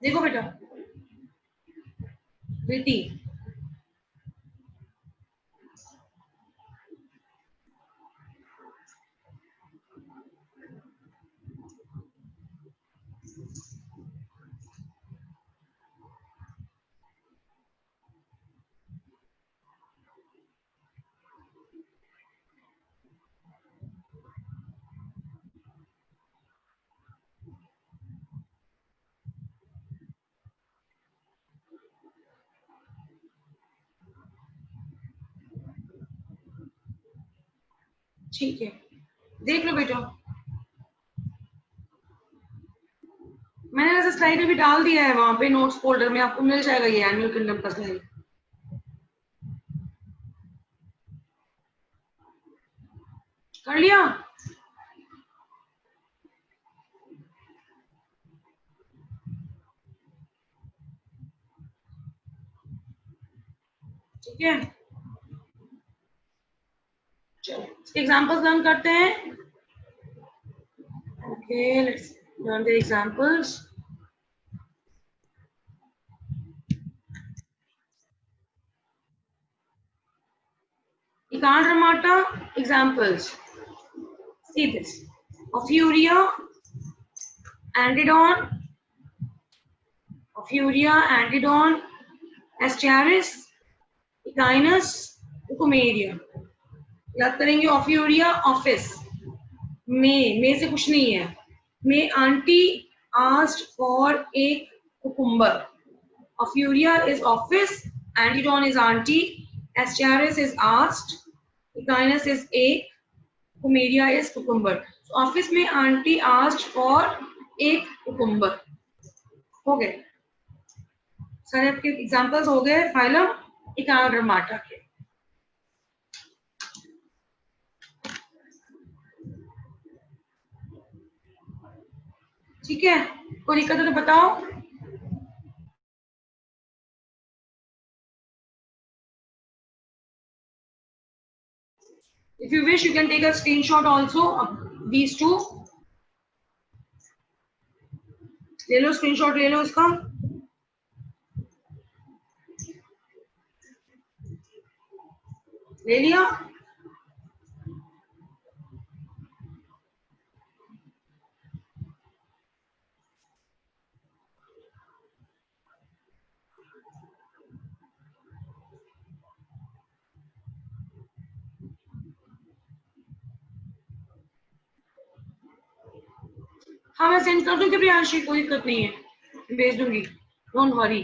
देखो बेटा बेटी, ठीक है, देख लो बेटा, मैंने वैसे स्लाइड भी डाल दिया है वहां पे नोट्स फोल्डर में, आपको मिल जाएगा ये एनुअल किंगडम का स्लाइड। कर लिया? ठीक है, चलो एग्जांपल्स लर्न करते हैं। Okay, let's learn the examples. Echinodermata examples. See this: Ophiuria, Androdon, Androdon, Astraris, Echinus, Cucumeria. याद करेंगे Ophiuria, office. May से कुछ नहीं है. May auntie asked for a cucumber. Ophiuria is office, Androdon is auntie, Astraris is asked, Echinus is egg, Cucumeria is cucumber. So office में auntie asked for एक cucumber. हो गए सारे आपके एग्जांपल्स हो गए फाइलम Echinodermata के। ठीक है, कोई दिक्कत है तो बताओ। If you wish, you can take a screenshot also of these two. ले लो स्क्रीनशॉट, ले लो उसका। ले लिया? हाँ मैं सेंड कर दूंगी प्रियांशी, कोई दिक्कत नहीं है, भेज दूंगी, डोंट वरी।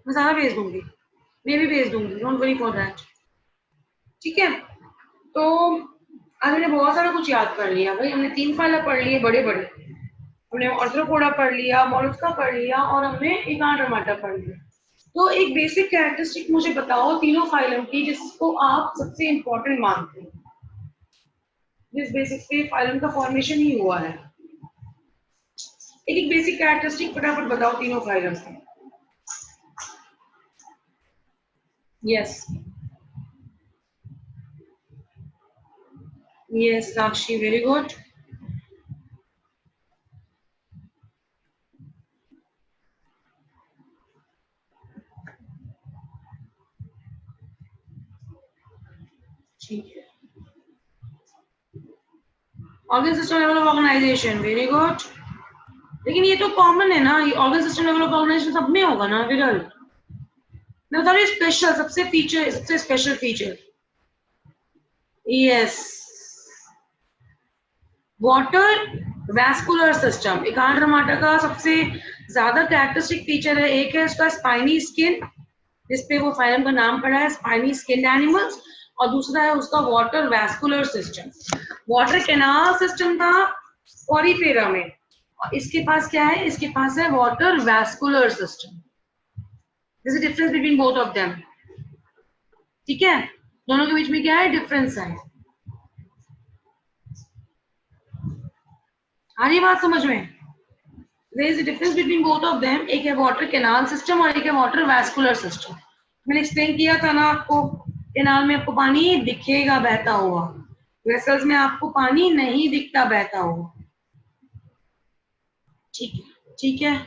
मैं सारा भेज दूंगी, मैं भी भेज दूंगी, डोंट वरी फॉर दैट। ठीक है, तो आज हमने बहुत सारा कुछ याद कर लिया भाई। हमने 3 फाइल पढ़ लिए बड़े बड़े, हमने आर्थ्रोपोडा पढ़ लिया, मोलस्का पढ़ लिया और हमने Echinodermata पढ़ लिया। तो एक बेसिक कैरेक्टरिस्टिक मुझे बताओ तीनों फाइलम की जिसको आप सबसे इंपॉर्टेंट मानते हैं, जिस बेसिस पे फाइलम का फॉर्मेशन ही हुआ है। एक बेसिक कैरेक्टरिस्टिक फटाफट बताओ तीनों फाइलम से। Yes yes Sakshi, very good. ठीक है, organ system level of organization, very good. लेकिन ये तो कॉमन है ना, ये organ system level of organization सब में होगा ना विरल। मैं बता रही स्पेशल, सबसे फीचर, सबसे special feature. Yes, water vascular system, echinodermata का सबसे ज्यादा कैरेक्टरिस्टिक फीचर है, एक है उसका स्पाइनी स्किन, जिसपे वो फाइलम का नाम पड़ा है स्पाइनी स्किन एनिमल्स, और दूसरा है उसका water vascular system. Water canal system था पॉरीफेरा में, और इसके पास क्या है, इसके पास है water vascular system. This is difference between both of them. ठीक है, दोनों के बीच में क्या है, डिफरेंस है। आ रही बात समझ में? There is a difference between both of them. एक है वाटर कैनाल सिस्टम और एक है वाटर वैस्कुलर सिस्टम। मैंने एक्सप्लेन किया था ना आपको, कैनाल में आपको पानी दिखेगा बहता हुआ, वेसल्स में आपको पानी नहीं दिखता बहता हुआ। ठीक है, ठीक है,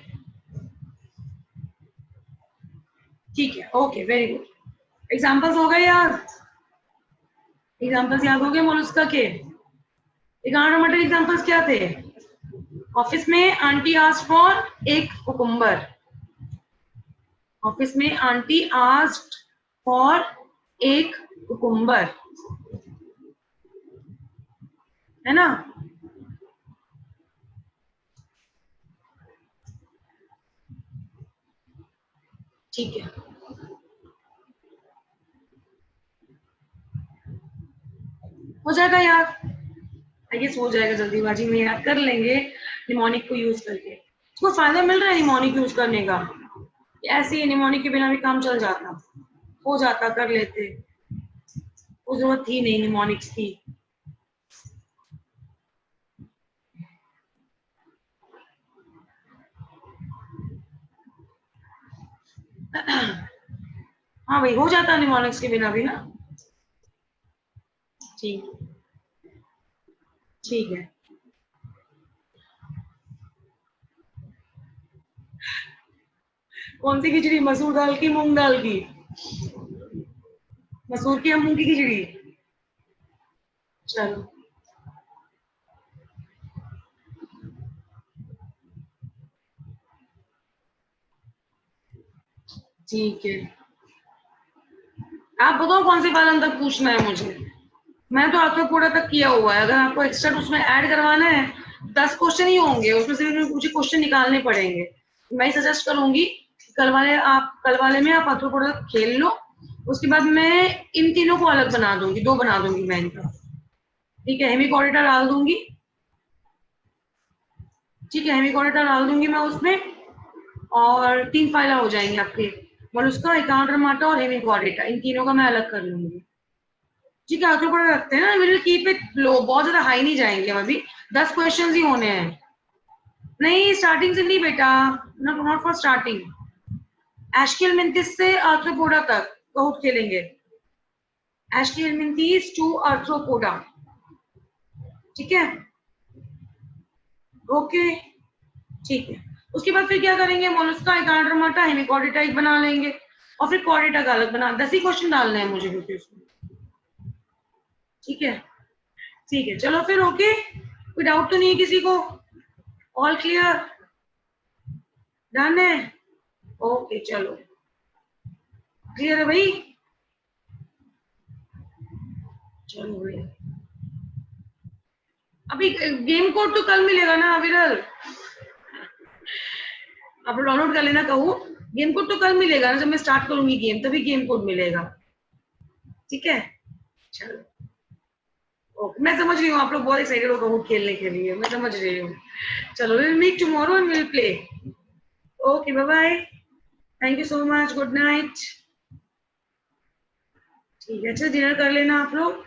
ठीक है, ओके, वेरी गुड। एग्जाम्पल्स हो गए याद? एग्जाम्पल्स याद हो गए मोलस्का के? एगारोमेटर एग्जाम्पल्स क्या थे? ऑफिस में आंटी आस्क्ड फॉर एक कुकुम्बर, ऑफिस में आंटी आस्क्ड फॉर एक कुकुम्बर, है ना? ठीक है, हो जाएगा याद, आई गेस हो जाएगा, जल्दीबाजी में याद कर लेंगे निमोनिक को यूज करके। इसको फायदा मिल रहा है निमोनिक यूज करने का, ऐसे ही निमोनिक के बिना भी काम चल जाता, हो जाता, कर लेते, कोई जरूरत थी नहीं निमोनिक्स की। हाँ भाई, हो जाता निमोनिक्स के बिना भी ना। ठीक, ठीक है। कौन सी खिचड़ी, मसूर दाल की, मूंग दाल की? मसूर की या मूंग की खिचड़ी? चलो, ठीक है, आप बताओ कौन से पालन तक पूछना है मुझे। मैं तो आपका पूरा तक किया हुआ है, अगर आपको एक्स्ट्रा उसमें ऐड करवाना है 10 क्वेश्चन ही होंगे, उसमें से मुझे क्वेश्चन निकालने पड़ेंगे। मैं सजेस्ट करूंगी कल वाले में आप अर्थोपोडा खेल लो, उसके बाद मैं इन तीनों को अलग बना दूंगी, 2 बना दूंगी मैं इनका। ठीक है, हेमिकोडेटा डाल दूंगी, ठीक है, हेमिकोडेटा डाल दूंगी मैं उसमें, और 3 फाइल हो जाएंगे आपके, मोलस्का, एकांड्रोमाटा और हेमिकोडेटा, इन तीनों का मैं अलग कर लूंगी। ठीक है, आर्थ्रोपोडा रखते हैं ना, विल कीप इट लो, बहुत ज्यादा हाई नहीं जाएंगे, अभी 10 क्वेश्चंस ही होने हैं। नहीं, स्टार्टिंग से नहीं बेटा, नॉट फॉर स्टार्टिंग, एस्कियलमिंथिस से आर्थ्रोपोडा तक बहुत खेलेंगे, एस्कियलमिंथिस टू आर्थ्रोपोडा। ठीक है, ओके, ठीक है। उसके बाद फिर क्या करेंगे, मोलस्का, एकांड्रोमाटा, हेमिकोडेटा एक बना लेंगे, और फिर कोडेटा का अलग बना, 10 ही क्वेश्चन डालने हैं मुझे क्योंकि उसमें। ठीक है, ठीक है, चलो फिर, ओके, कोई डाउट तो नहीं है किसी को? ऑल क्लियर, डन है, ओके, चलो, क्लियर है भाई? चलो भाई, अभी गेम कोड तो कल मिलेगा ना विरल, आप डाउनलोड कर लेना, कहूँ गेम कोड तो कल मिलेगा ना, जब मैं स्टार्ट करूंगी गेम तभी गेम कोड मिलेगा। ठीक है, चलो, ओके, मैं समझ रही हूँ आप लोग बहुत एक्साइटेड हो कहूँ खेलने के लिए, मैं समझ रही हूँ। चलो, will meet tomorrow and will play. Okay, bye bye, thank you so much, good night. ठीक है, अच्छा डिनर कर लेना आप लोग।